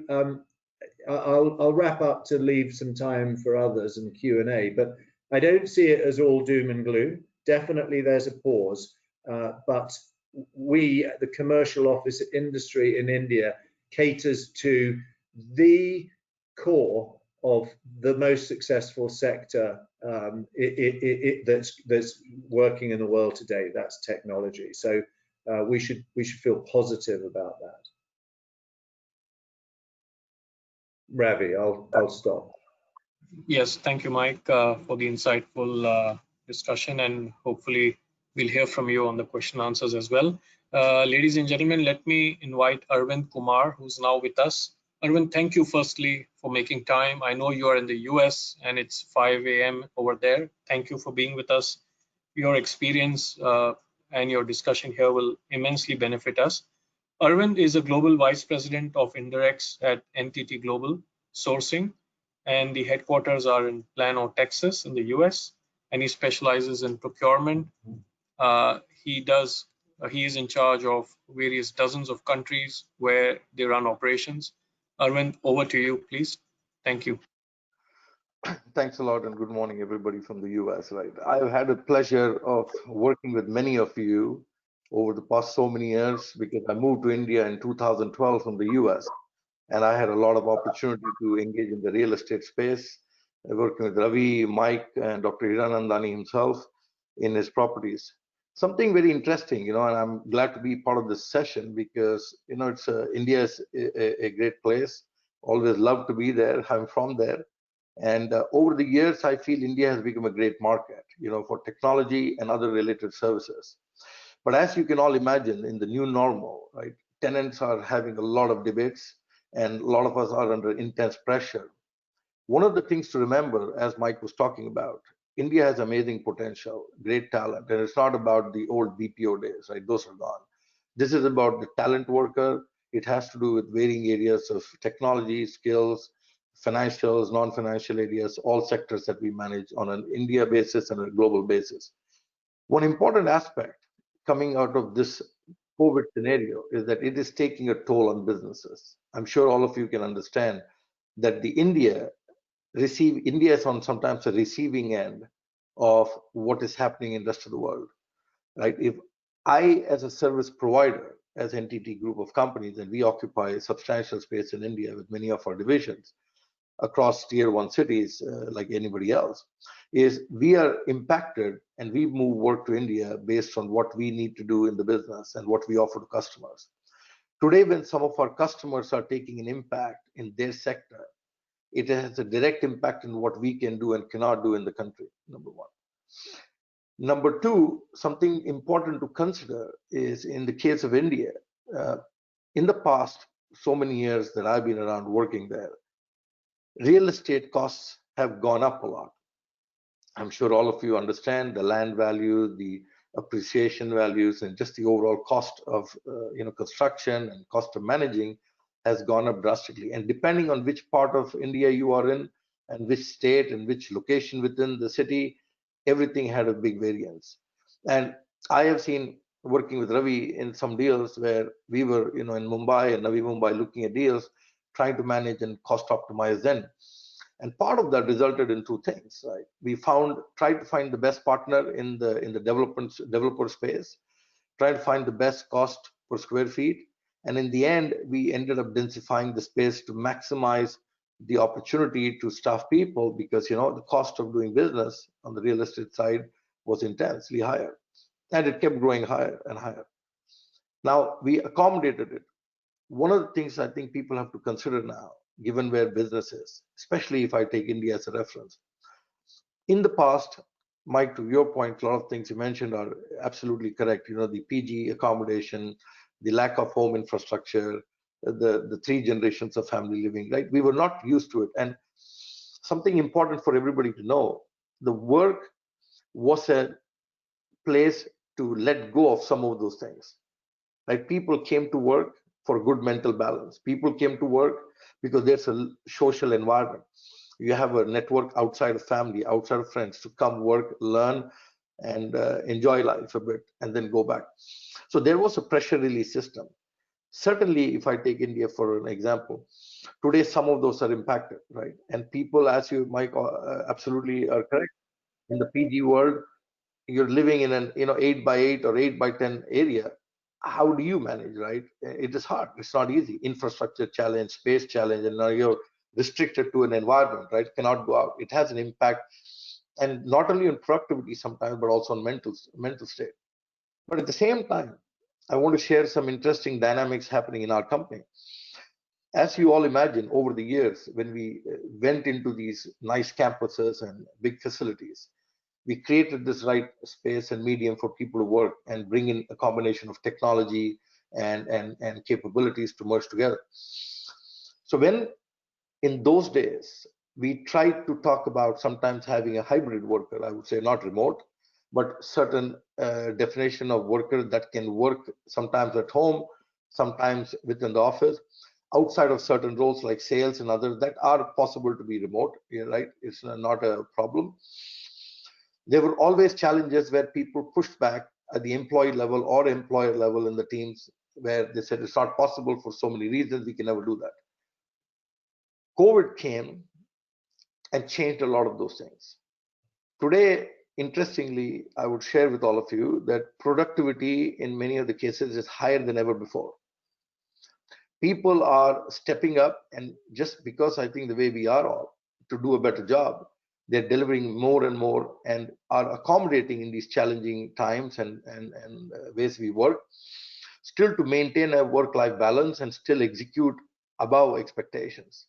I'll wrap up to leave some time for others and Q&A, but I don't see it as all doom and gloom. Definitely there's a pause, but we, the commercial office industry in India, caters to the core of the most successful sector that's working in the world today. That's technology. So we should feel positive about that. Ravi, I'll stop. Yes, thank you, Mike, for the insightful discussion, and hopefully we'll hear from you on the question answers as well. Ladies and gentlemen, let me invite Arvind Kumar, who's now with us. Arvind, thank you firstly for making time. I know you are in the US and it's 5 a.m. over there. Thank you for being with us. Your experience and your discussion here will immensely benefit us. Arvind is a Global Vice President of Indirects at NTT Global Sourcing, and the headquarters are in Plano, Texas in the US, and he specializes in procurement. He is in charge of various dozens of countries where they run operations. Arvind, over to you, please. Thank you. Thanks a lot, and good morning, everybody from the US. Right, I've had a pleasure of working with many of you over the past so many years, because I moved to India in 2012 from the US, and I had a lot of opportunity to engage in the real estate space, working with Ravi, Mike, and Dr. Hiranandani himself in his properties. Something very interesting, and I'm glad to be part of this session, because it's India is a great place. Always love to be there. I'm from there. And over the years, I feel India has become a great market, for technology and other related services. But as you can all imagine, in the new normal, right, tenants are having a lot of debates, and a lot of us are under intense pressure. One of the things to remember, as Mike was talking about, India has amazing potential, great talent, and it's not about the old BPO days, right? Those are gone. This is about the talent worker. It has to do with varying areas of technology, skills, financials, non-financial areas, all sectors that we manage on an India basis and a global basis. One important aspect coming out of this COVID scenario is that it is taking a toll on businesses. I'm sure all of you can understand that India is on sometimes the receiving end of what is happening in the rest of the world, right? If I, as a service provider, as NTT group of companies, and we occupy substantial space in India with many of our divisions across tier 1 cities, like anybody else, is we are impacted and we move work to India based on what we need to do in the business and what we offer to customers. Today, when some of our customers are taking an impact in their sector, it has a direct impact on what we can do and cannot do in the country, number one. Number two, something important to consider is in the case of India, in the past, so many years that I've been around working there, real estate costs have gone up a lot. I'm sure all of you understand the land value, the appreciation values, and just the overall cost of construction and cost of managing has gone up drastically. And depending on which part of India you are in and which state and which location within the city, everything had a big variance. And I have seen, working with Ravi in some deals where we were in Mumbai and Navi Mumbai looking at deals, trying to manage and cost optimize then. And part of that resulted in two things, right? We tried to find the best partner in the developer space, tried to find the best cost per square feet, and in the end, we ended up densifying the space to maximize the opportunity to staff people, because the cost of doing business on the real estate side was intensely higher, and it kept growing higher and higher. Now we accommodated it. One of the things I think people have to consider now, given where business is, especially if I take India as a reference. In the past, Mike, to your point, a lot of things you mentioned are absolutely correct. The PG accommodation, the lack of home infrastructure, the 3 generations of family living, right? We were not used to it. And something important for everybody to know, the work was a place to let go of some of those things. Right? People came to work for good mental balance. People came to work because there's a social environment. You have a network outside of family, outside of friends to come work, learn, and enjoy life a bit, and then go back. So there was a pressure release system. Certainly, if I take India for an example, today some of those are impacted, right? And people, as you, Mike, absolutely are correct. In the PG world, you're living in an 8x8 or 8x10 area. How do you manage, right? It is hard. It's not easy. Infrastructure challenge, space challenge, and now you're restricted to an environment, right? Cannot go out. It has an impact, and not only on productivity sometimes, but also on mental state. But at the same time, I want to share some interesting dynamics happening in our company. As you all imagine, over the years, when we went into these nice campuses and big facilities, we created this right space and medium for people to work and bring in a combination of technology and capabilities to merge together. So when in those days, we tried to talk about sometimes having a hybrid worker, I would say not remote, but certain definition of worker that can work sometimes at home, sometimes within the office, outside of certain roles like sales and others that are possible to be remote, right? It's not a problem. There were always challenges where people pushed back at the employee level or employer level in the teams, where they said it's not possible for so many reasons, we can never do that. COVID came and changed a lot of those things. Today, interestingly, I would share with all of you that productivity in many of the cases is higher than ever before. People are stepping up, and just because I think the way we are all to do a better job, they're delivering more and more and are accommodating in these challenging times and ways we work, still to maintain a work-life balance and still execute above expectations.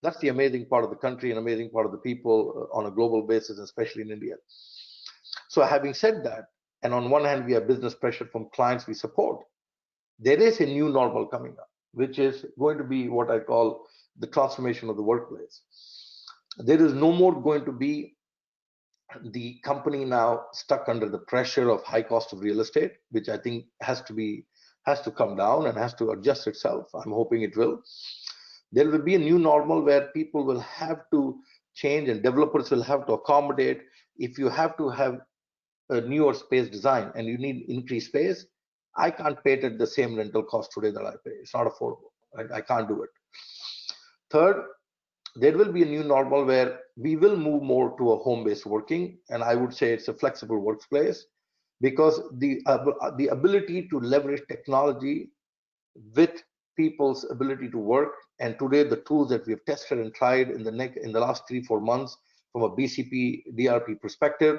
That's the amazing part of the country and amazing part of the people on a global basis, especially in India. So having said that, and on one hand, we have business pressure from clients we support, there is a new normal coming up, which is going to be what I call the transformation of the workplace. There is no more going to be the company now stuck under the pressure of high cost of real estate, which I think has to come down and has to adjust itself. I'm hoping it will. There will be a new normal where people will have to change and developers will have to accommodate. If you have to have a newer space design and you need increased space, I can't pay it at the same rental cost today that I pay. It's not affordable. I can't do it. Third, there will be a new normal where we will move more to a home-based working, and I would say it's a flexible workplace because the ability to leverage technology with people's ability to work, and today the tools that we have tested and tried in the last 3-4 months from a BCP DRP perspective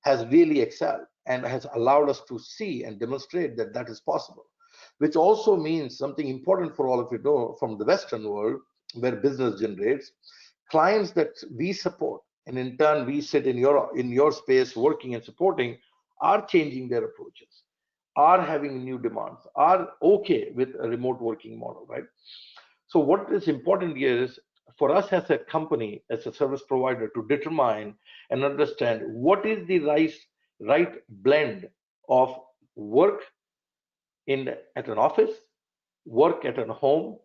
has really excelled and has allowed us to see and demonstrate that that is possible, which also means something important for all of you know from the Western world where business generates clients that we support, and in turn we sit in your space working and supporting, are changing their approaches, are having new demands, are okay with a remote working model, right? So what is important here is for us as a company, as a service provider, to determine and understand what is the right blend of work at an office, work at a home,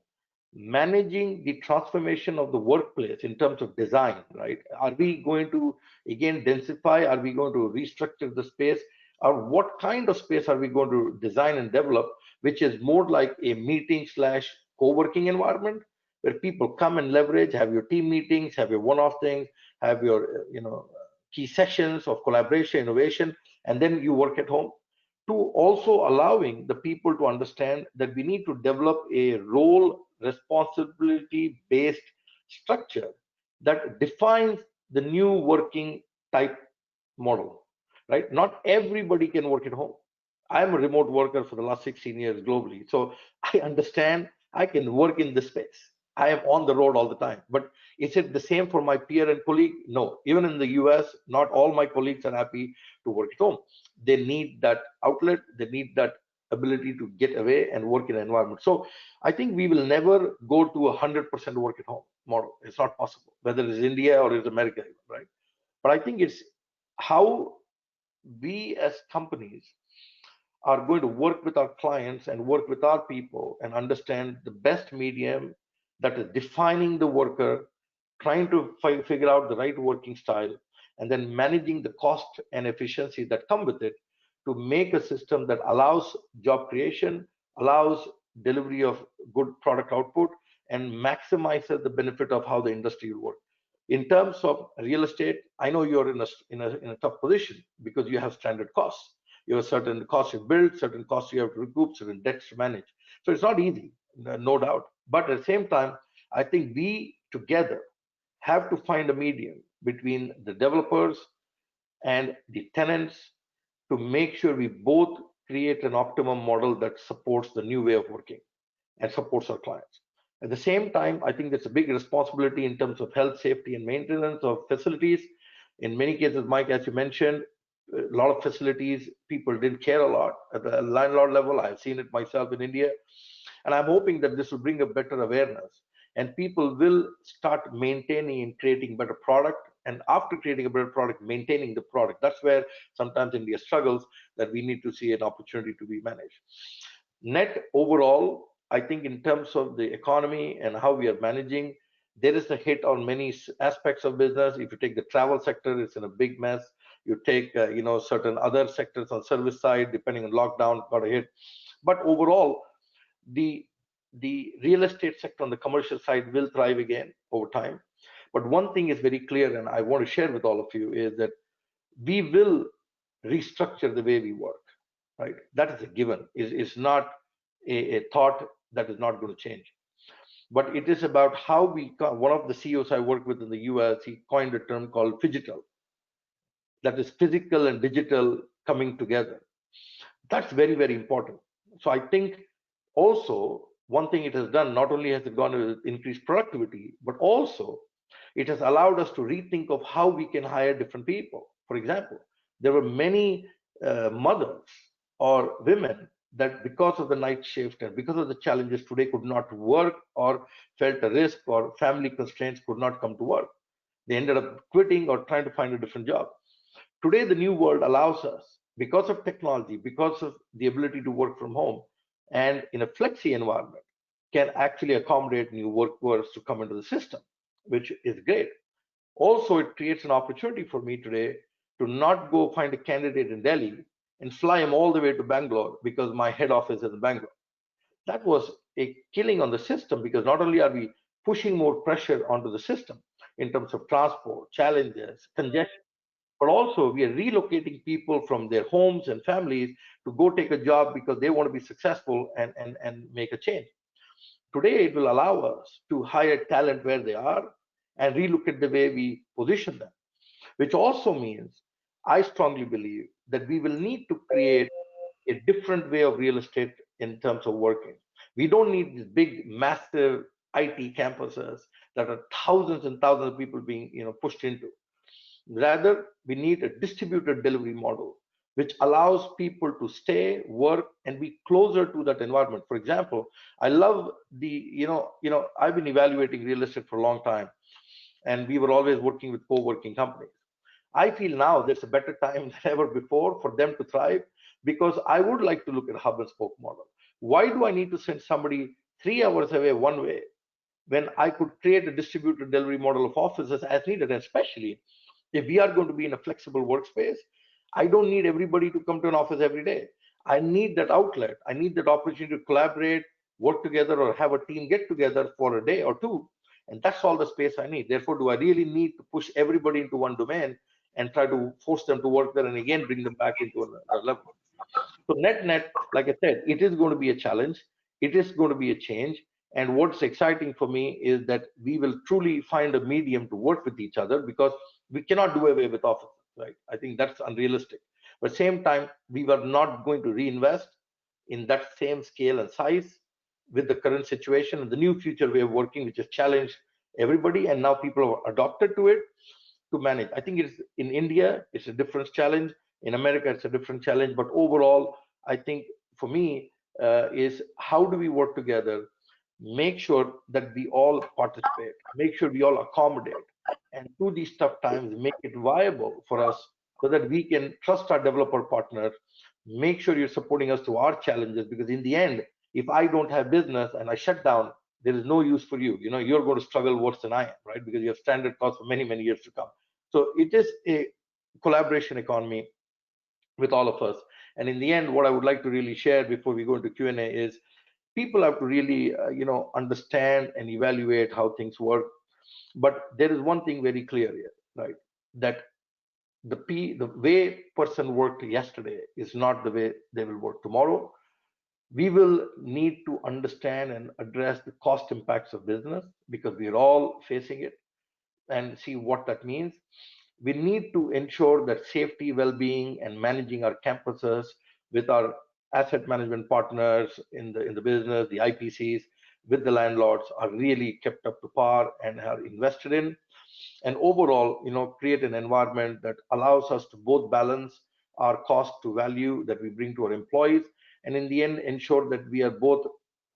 managing the transformation of the workplace in terms of design, right? Are we going to again densify? Are we going to restructure the space? Or what kind of space are we going to design and develop, which is more like a meeting slash co-working environment where people come and leverage, have your team meetings, have your one-off things, have your key sessions of collaboration, innovation, and then you work at home, to also allowing the people to understand that we need to develop a role responsibility based structure that defines the new working type model, right? Not everybody can work at home. I'm a remote worker for the last 16 years globally, so I understand I can work in this space. I am on the road all the time, but is it the same for my peer and colleague? No. Even in the US, not all my colleagues are happy to work at home. They need that outlet, they need that ability to get away and work in an environment. So I think we will never go to 100% work at home model. It's not possible, whether it's India or it's America, right? But I think it's how we as companies are going to work with our clients and work with our people and understand the best medium that is defining the worker, trying to figure out the right working style, and then managing the cost and efficiency that come with it to make a system that allows job creation, allows delivery of good product output, and maximizes the benefit of how the industry will work. In terms of real estate, I know you're in a tough position because you have stranded costs. You have certain costs you build, certain costs you have to recoup, certain debts to manage. So it's not easy, no doubt. But at the same time, I think we together have to find a medium between the developers and the tenants to make sure we both create an optimum model that supports the new way of working and supports our clients. At the same time, I think there's a big responsibility in terms of health, safety, and maintenance of facilities. In many cases, Mike, as you mentioned, a lot of facilities, people didn't care a lot at the landlord level. I've seen it myself in India. And I'm hoping that this will bring a better awareness and people will start maintaining and creating better product. And after creating a better product, maintaining the product. That's where sometimes India struggles, that we need to see an opportunity to be managed. Net overall, I think in terms of the economy and how we are managing, there is a hit on many aspects of business. If you take the travel sector, it's in a big mess. You take certain other sectors on service side, depending on lockdown, got a hit. But overall, the real estate sector on the commercial side will thrive again over time. But one thing is very clear, and I want to share with all of you, is that we will restructure the way we work, right? That is a given. It's not a thought that is not going to change. But it is about how one of the CEOs I work with in the US, he coined a term called phygital. That is physical and digital coming together. That's very, very important. So I think also one thing it has done, not only has it gone to increase productivity, but also it has allowed us to rethink of how we can hire different people. For example, there were many mothers or women that because of the night shift and because of the challenges today could not work or felt a risk or family constraints could not come to work. They ended up quitting or trying to find a different job. Today, the new world allows us, because of technology, because of the ability to work from home and in a flexi environment, can actually accommodate new workers to come into the system, which is great. Also, it creates an opportunity for me today to not go find a candidate in Delhi and fly him all the way to Bangalore because my head office is in Bangalore. That was a killing on the system because not only are we pushing more pressure onto the system in terms of transport, challenges, congestion. But also, we are relocating people from their homes and families to go take a job because they want to be successful and make a change. Today, it will allow us to hire talent where they are and relook at the way we position them, which also means I strongly believe that we will need to create a different way of real estate in terms of working. We don't need these big, massive IT campuses that are thousands and thousands of people being pushed into. Rather, we need a distributed delivery model which allows people to stay, work, and be closer to that environment. For example, I love I've been evaluating real estate for a long time, and we were always working with co-working companies. I feel now there's a better time than ever before for them to thrive because I would like to look at a hub and spoke model. Why do I need to send somebody 3 hours away one way when I could create a distributed delivery model of offices as needed, especially if we are going to be in a flexible workspace? I don't need everybody to come to an office every day. I need that outlet. I need that opportunity to collaborate, work together, or have a team get together for a day or two. And that's all the space I need. Therefore, do I really need to push everybody into one domain and try to force them to work there and again bring them back into another level? So net, like I said, it is going to be a challenge. It is going to be a change. And what's exciting for me is that we will truly find a medium to work with each other because we cannot do away with offices, right? I think that's unrealistic. But same time, we were not going to reinvest in that same scale and size with the current situation and the new future way of working, which has challenged everybody. And now people have adopted to it to manage. I think it's in India, it's a different challenge. In America, it's a different challenge. But overall, I think for me is how do we work together, make sure that we all participate, make sure we all accommodate, and through these tough times, make it viable for us so that we can trust our developer partners, make sure you're supporting us to our challenges, because in the end, if I don't have business and I shut down, there is no use for you. You're going to struggle worse than I am, right? Because you have stranded costs for many, many years to come. So it is a collaboration economy with all of us. And in the end, what I would like to really share before we go into Q&A is people have to really, understand and evaluate how things work. But there is one thing very clear here, right? That the way person worked yesterday is not the way they will work tomorrow. We will need to understand and address the cost impacts of business because we're all facing it and see what that means. We need to ensure that safety, well-being, and managing our campuses with our asset management partners in the business, the IPCs, with the landlords are really kept up to par and are invested in. And overall, create an environment that allows us to both balance our cost to value that we bring to our employees, and in the end, ensure that we are both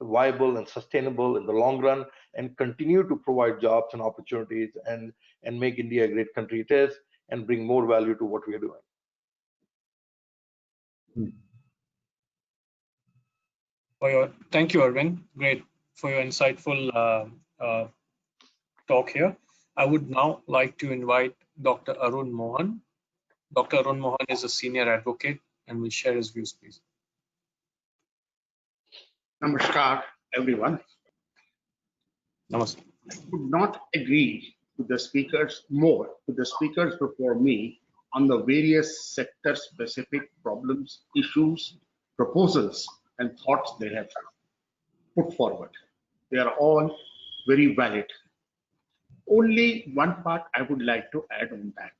viable and sustainable in the long run and continue to provide jobs and opportunities and make India a great country it is and bring more value to what we are doing. Thank you, Arvind. Great for your insightful talk here. I would now like to invite Dr. Arun Mohan. Dr. Arun Mohan is a senior advocate and will share his views, please. Namaskar, everyone. Namaste. I would not agree with the speakers before me on the various sector-specific problems, issues, proposals, and thoughts they have put forward. They are all very valid. Only one part I would like to add on that,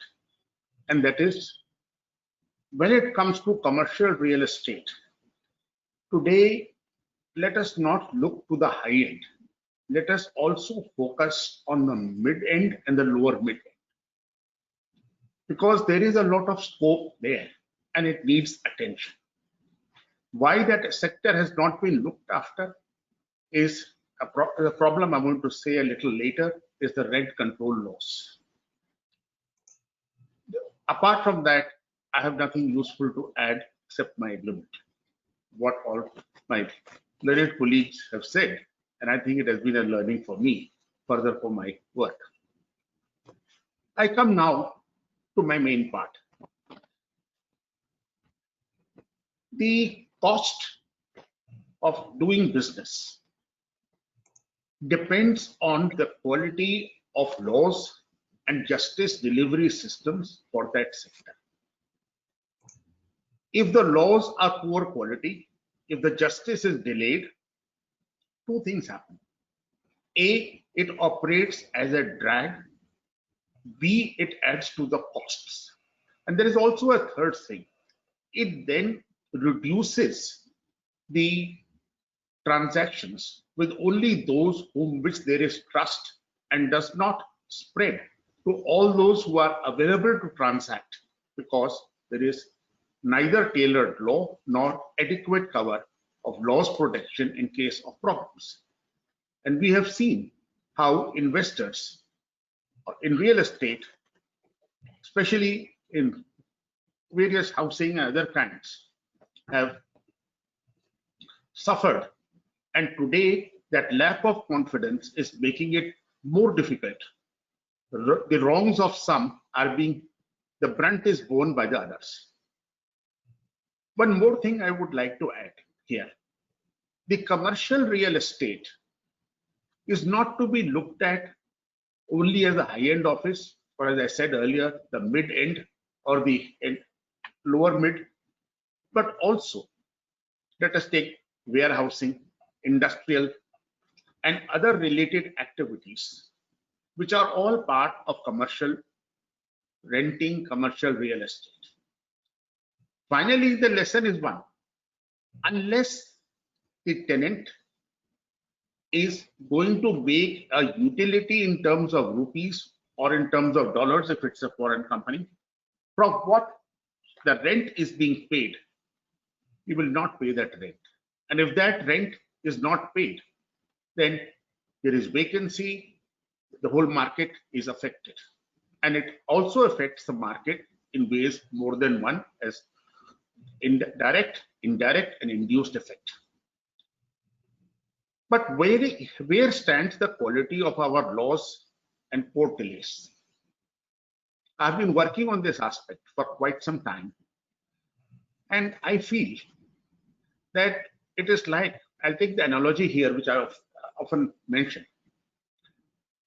and that is when it comes to commercial real estate, today, let us not look to the high end. Let us also focus on the mid end and the lower mid end, because there is a lot of scope there and it needs attention. Why that sector has not been looked after is the problem I'm going to say a little later is the rent control laws. Apart from that, I have nothing useful to add except my limit. What all my learned colleagues have said, and I think it has been a learning for me further for my work. I come now to my main part. The cost of doing business depends on the quality of laws and justice delivery systems for that sector. If the laws are poor quality, if the justice is delayed, two things happen. A, it operates as a drag. B, it adds to the costs. And there is also a third thing. It then reduces the transactions with only those whom which there is trust and does not spread to all those who are available to transact, because there is neither tailored law nor adequate cover of loss protection in case of problems. And we have seen how investors in real estate, especially in various housing and other kinds, have suffered. And today, that lack of confidence is making it more difficult. The wrongs of some are being, the brunt is borne by the others. One more thing I would like to add here. The commercial real estate is not to be looked at only as a high-end office, or as I said earlier, the mid-end or the lower mid, but also let us take warehousing, industrial, and other related activities, which are all part of commercial renting, commercial real estate. Finally, the lesson is one: unless the tenant is going to make a utility in terms of rupees or in terms of dollars, if it's a foreign company, from what the rent is being paid, you will not pay that rent. And if that rent is not paid, then there is vacancy, the whole market is affected. And it also affects the market in ways more than one, as direct, indirect, and induced effect. But where stands the quality of our laws and court delays? I've been working on this aspect for quite some time, and I feel that it is like, I'll take the analogy here, which I often mention.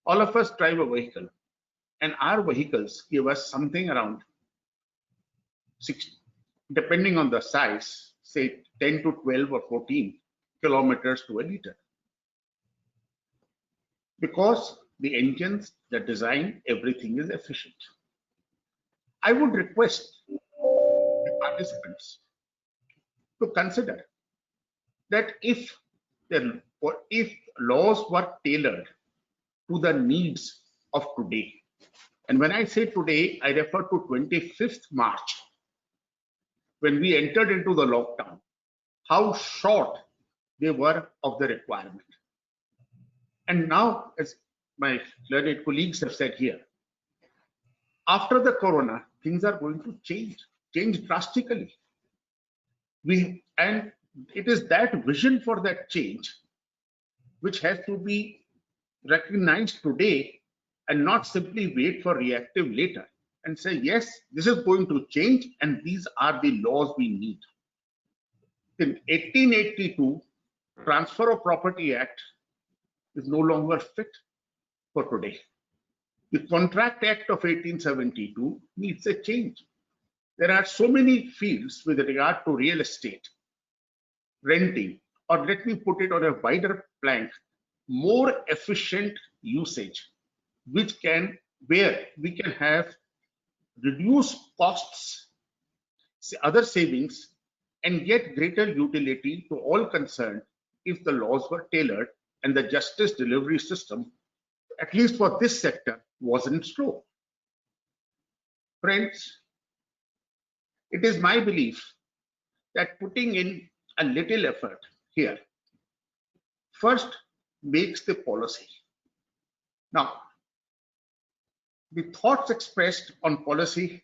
All of us drive a vehicle, and our vehicles give us something around 6, depending on the size, say 10 to 12 or 14 kilometers to a liter. Because the engines, the design, everything is efficient. I would request the participants to consider that if laws were tailored to the needs of today, and when I say today, I refer to 25th March, when we entered into the lockdown, how short they were of the requirement. And now, as my learned colleagues have said here, after the corona, things are going to change drastically. And it is that vision for that change which has to be recognized today, and not simply wait for reactive later and say, yes, this is going to change and these are the laws we need. In 1882, Transfer of Property Act is no longer fit for today. The Contract Act of 1872 needs a change. There are so many fields with regard to real estate, renting, or let me put it on a wider plank, more efficient usage, where we can have reduced costs, other savings, and get greater utility to all concerned if the laws were tailored and the justice delivery system, at least for this sector, wasn't slow. Friends, it is my belief that putting in a little effort here first makes the policy. Now, the thoughts expressed on policy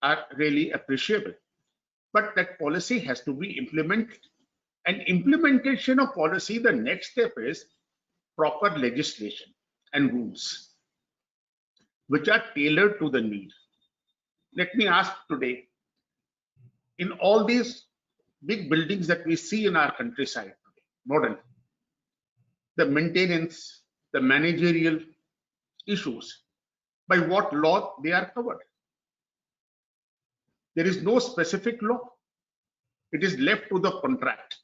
are really appreciable, but that policy has to be implemented. And implementation of policy, the next step is proper legislation and rules which are tailored to the need. Let me ask today, in all these big buildings that we see in our countryside today, modern, the maintenance, the managerial issues, by what law they are covered. There is no specific law. It is left to the contract.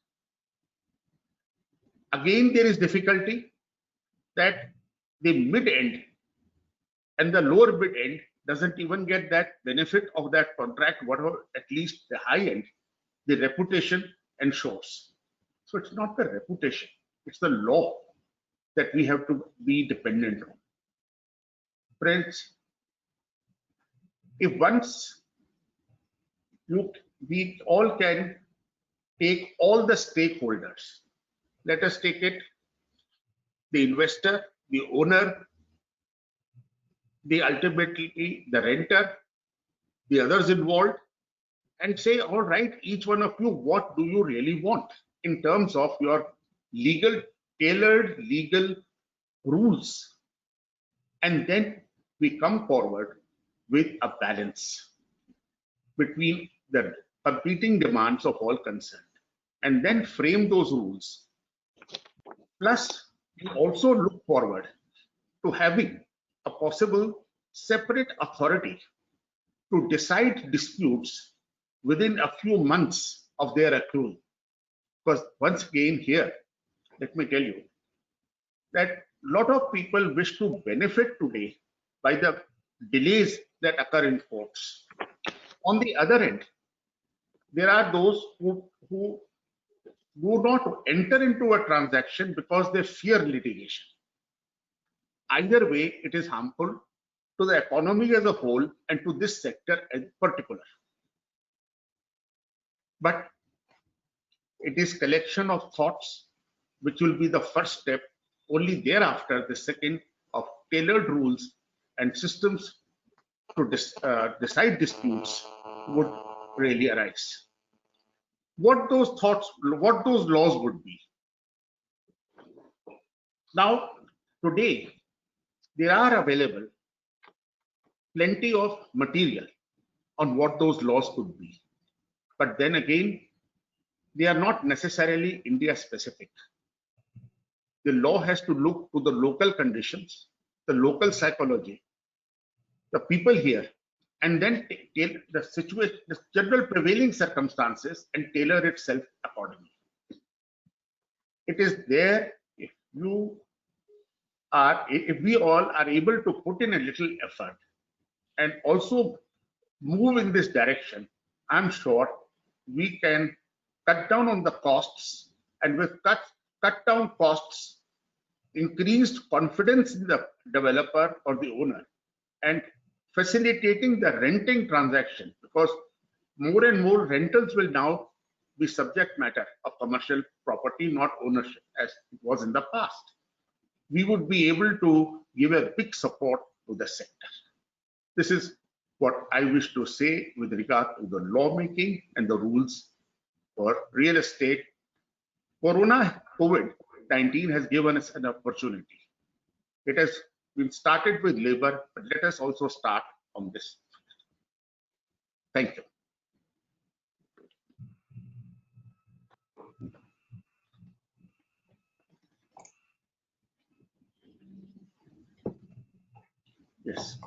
Again, there is difficulty that the mid-end and the lower mid-end doesn't even get that benefit of that contract, whatever at least the high end, the reputation ensures. So it's not the reputation, it's the law that we have to be dependent on. Friends, if once we all can take all the stakeholders, let us take it, the investor, the owner, the ultimately the renter, the others involved, and say, all right, each one of you, what do you really want in terms of your tailored legal rules? And then we come forward with a balance between the competing demands of all concerned, and then frame those rules. Plus, we also look forward to having a possible separate authority to decide disputes within a few months of their accrual. Because once again here, let me tell you that a lot of people wish to benefit today by the delays that occur in courts. On the other end, there are those who do not enter into a transaction because they fear litigation. Either way, it is harmful to the economy as a whole and to this sector in particular. But it is collection of thoughts which will be the first step. Only thereafter, the second of tailored rules and systems to decide disputes would really arise. What those laws would be. Now, today, there are available plenty of material on what those laws could be. But then again, they are not necessarily India specific. The law has to look to the local conditions, the local psychology, the people here, and then take the situation, the general prevailing circumstances, and tailor itself accordingly. It is there if we all are able to put in a little effort and also move in this direction, I'm sure we can cut down on the costs, and with cut down costs, increased confidence in the developer or the owner, and facilitating the renting transaction, because more and more rentals will now be subject matter of commercial property, not ownership as it was in the past. We would be able to give a big support to the sector. This is what I wish to say with regard to the lawmaking and the rules for real estate. COVID-19 has given us an opportunity. It has been started with labor, but let us also start on this. Thank you. Yes.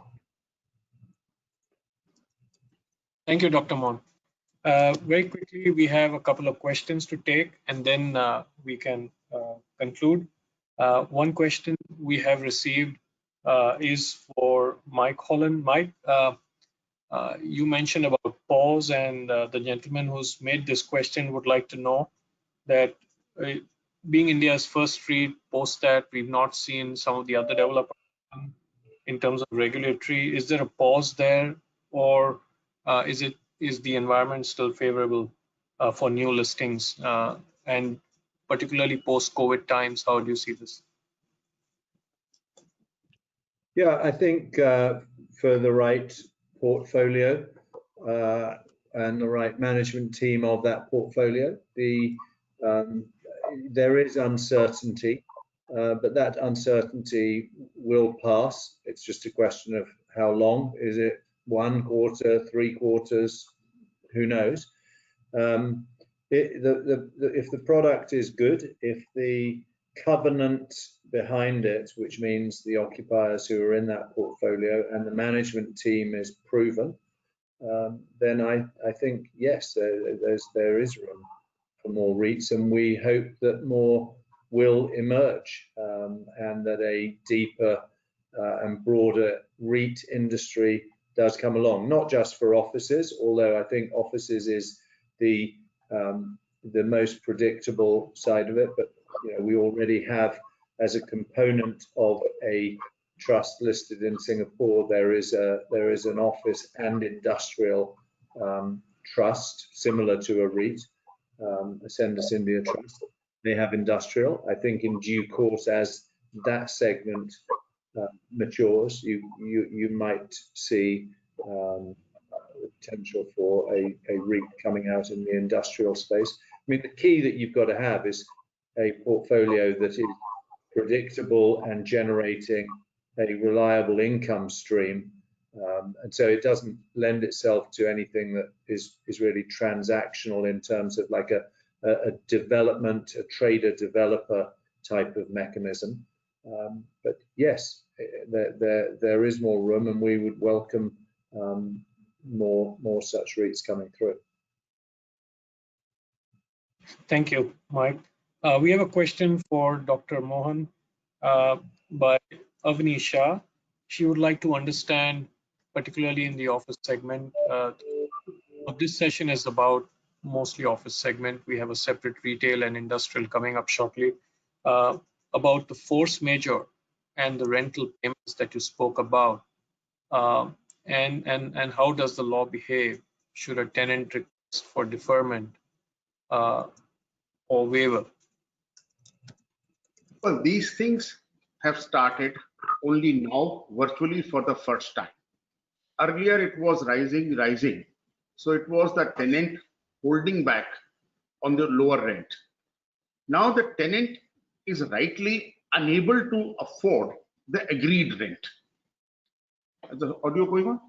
Thank you, Dr. Mon. Very quickly, we have a couple of questions to take, and then we can conclude. One question we have received is for Mike Holland. Mike, you mentioned about pause, and the gentleman who's made this question would like to know that being India's first street, post that we've not seen some of the other developers in terms of regulatory. Is there a pause there, or is the environment still favorable for new listings, and particularly post-COVID times? How do you see this? Yeah, I think for the right portfolio and the right management team of that portfolio, there is uncertainty, but that uncertainty will pass. It's just a question of how long. Is it 1 quarter, 3 quarters? Who knows? If the product is good, if the covenant behind it, which means the occupiers who are in that portfolio and the management team is proven, then I think, yes, there is room for more REITs, and we hope that more will emerge, and that a deeper and broader REIT industry does come along, not just for offices, although I think offices is the most predictable side of it, but we already have, as a component of a trust listed in Singapore, there is an office and industrial trust similar to a REIT, Ascendus India Trust. They have industrial. I think in due course, as that segment matures, you might see the potential for a REIT coming out in the industrial space. I mean, the key that you've got to have is a portfolio that is predictable and generating a reliable income stream, and so it doesn't lend itself to anything that is really transactional in terms of like a development, a trader developer type of mechanism. But yes, there is more room, and we would welcome more such REITs coming through. Thank you, Mike. We have a question for Dr. Mohan by Avni Shah. She would like to understand, particularly in the office segment, this session is about mostly office segment. We have a separate retail and industrial coming up shortly, about the force majeure and the rental payments that you spoke about, and how does the law behave should a tenant request for deferment or waiver? Well, these things have started only now, virtually for the first time. Earlier, it was rising. So it was the tenant holding back on the lower rent. Now the tenant is rightly unable to afford the agreed rent. Is the audio going on?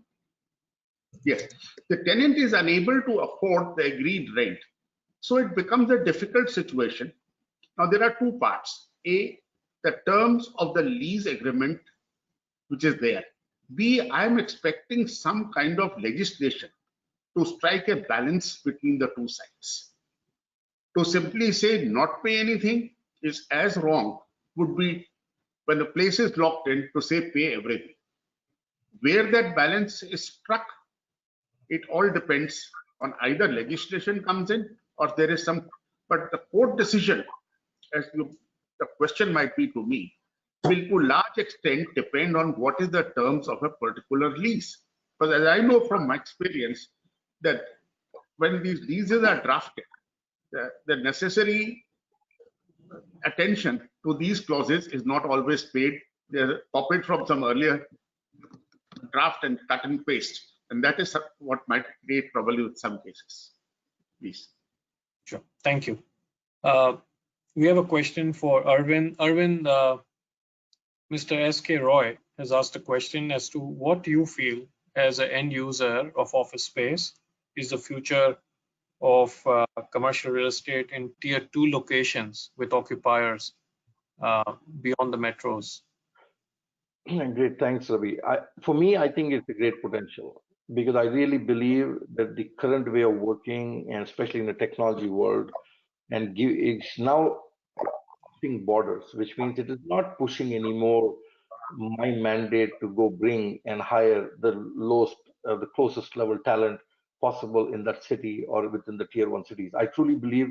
Yes. The tenant is unable to afford the agreed rent. So it becomes a difficult situation. Now there are two parts. A, the terms of the lease agreement, which is there. B, I am expecting some kind of legislation to strike a balance between the two sides. To simply say not pay anything is as wrong would be when the place is locked in to say pay everything. Where that balance is struck, it all depends on either legislation comes in or there is some, but the court decision, as the question might be to me, will to large extent depend on what is the terms of a particular lease. But as I know from my experience, that when these leases are drafted, the necessary attention to these clauses is not always paid. They're copied from some earlier draft and cut and paste. And that is what might create trouble with some cases. Please. Sure. Thank you. We have a question for Arvind. Arvind, Mr. S.K. Roy has asked a question as to what you feel as an end user of office space is the future of commercial real estate in tier 2 locations with occupiers beyond the metros. Great, thanks, Ravi. For me, I think it's a great potential because I really believe that the current way of working, and especially in the technology world, it's now crossing borders, which means it is not pushing anymore my mandate to go bring and hire the the closest level talent possible in that city or within the tier 1 cities. I truly believe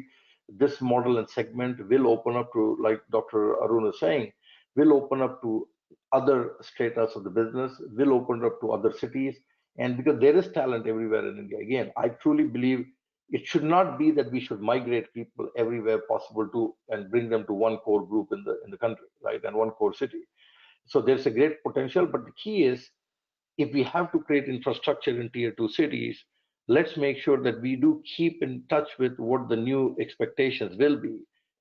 this model and segment will open up to, like Dr. Arun is saying, will open up to other stratas of the business, will open up to other cities. And because there is talent everywhere in India, again, I truly believe it should not be that we should migrate people everywhere possible to and bring them to one core group in the country, right, and one core city. So there's a great potential, but the key is if we have to create infrastructure in tier 2 cities, let's make sure that we do keep in touch with what the new expectations will be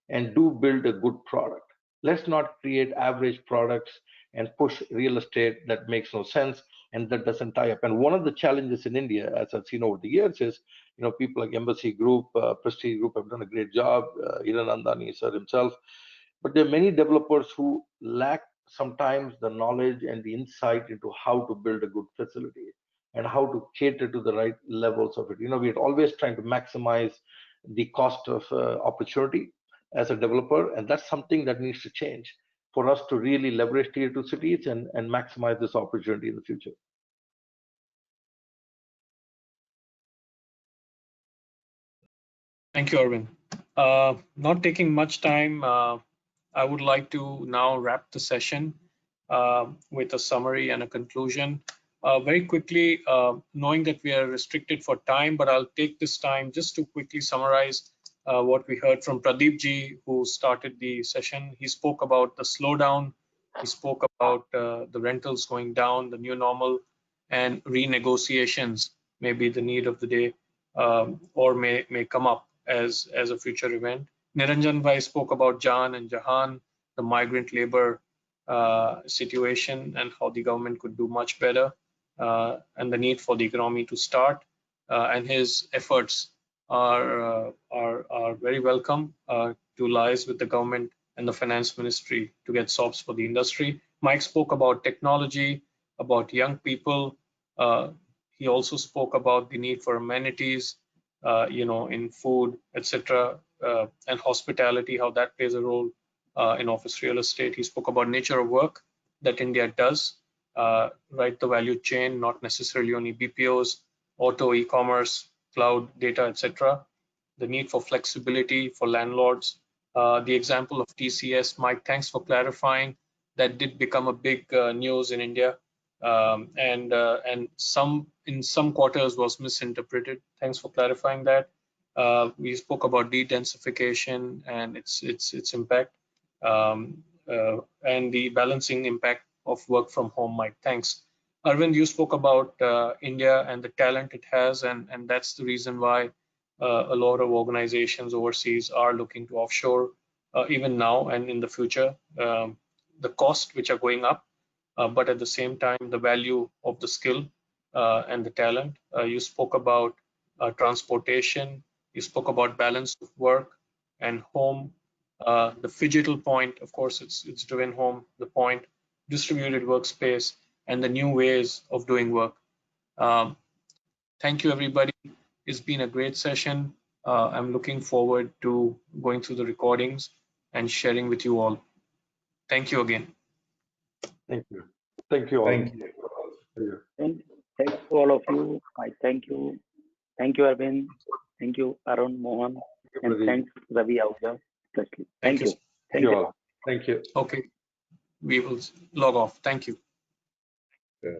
and do build a good product. Let's not create average products and push real estate that makes no sense and that doesn't tie up. And one of the challenges in India, as I've seen over the years, is people like Embassy Group, Prestige Group have done a great job. Hiran Andani sir himself, But there are many developers who lack sometimes the knowledge and the insight into how to build a good facility and how to cater to the right levels of it. We're always trying to maximize the cost of opportunity as a developer, and that's something that needs to change for us to really leverage tier 2 cities and maximize this opportunity in the future. Thank you, Arvind. Not taking much time, I would like to now wrap the session with a summary and a conclusion. Very quickly, knowing that we are restricted for time, but I'll take this time just to quickly summarize what we heard from Pradeep ji, who started the session. He spoke about the slowdown. He spoke about the rentals going down, the new normal, and renegotiations may be the need of the day, or may come up as a future event. Niranjan Bhai spoke about Jan and Jahan, the migrant labor situation, and how the government could do much better, and the need for the economy to start. And his efforts are very welcome to liaise with the government and the finance ministry to get solves for the industry. Mike spoke about technology, about young people. He also spoke about the need for amenities, in food, etc., and hospitality, how that plays a role in office real estate. He spoke about nature of work that India does, right, the value chain, not necessarily only BPOs, auto, e-commerce, cloud, data, etc. The need for flexibility for landlords. The example of TCS, Mike, thanks for clarifying. That did become a big news in India, and in some quarters was misinterpreted. Thanks for clarifying that. We spoke about de-densification and its impact, and the balancing impact of work from home. Mike, thanks. Arvind, you spoke about India and the talent it has, and that's the reason why a lot of organizations overseas are looking to offshore, even now and in the future. The costs which are going up, but at the same time, the value of the skill and the talent. You spoke about transportation. You spoke about balance of work and home. The phygital point, of course, it's driven home the point. Distributed workspace and the new ways of doing work. Thank you, everybody. It's been a great session. I'm looking forward to going through the recordings and sharing with you all. Thank you again. Thank you. Thank you all. Thank you. Thanks to all of you. I thank you. Thank you, Arvind. Thank you, Arun, Mohan, and thanks, Ravi Ahuja, especially. Thank you. Thank you all. Thank you. Okay, we will log off. Thank you. Yeah.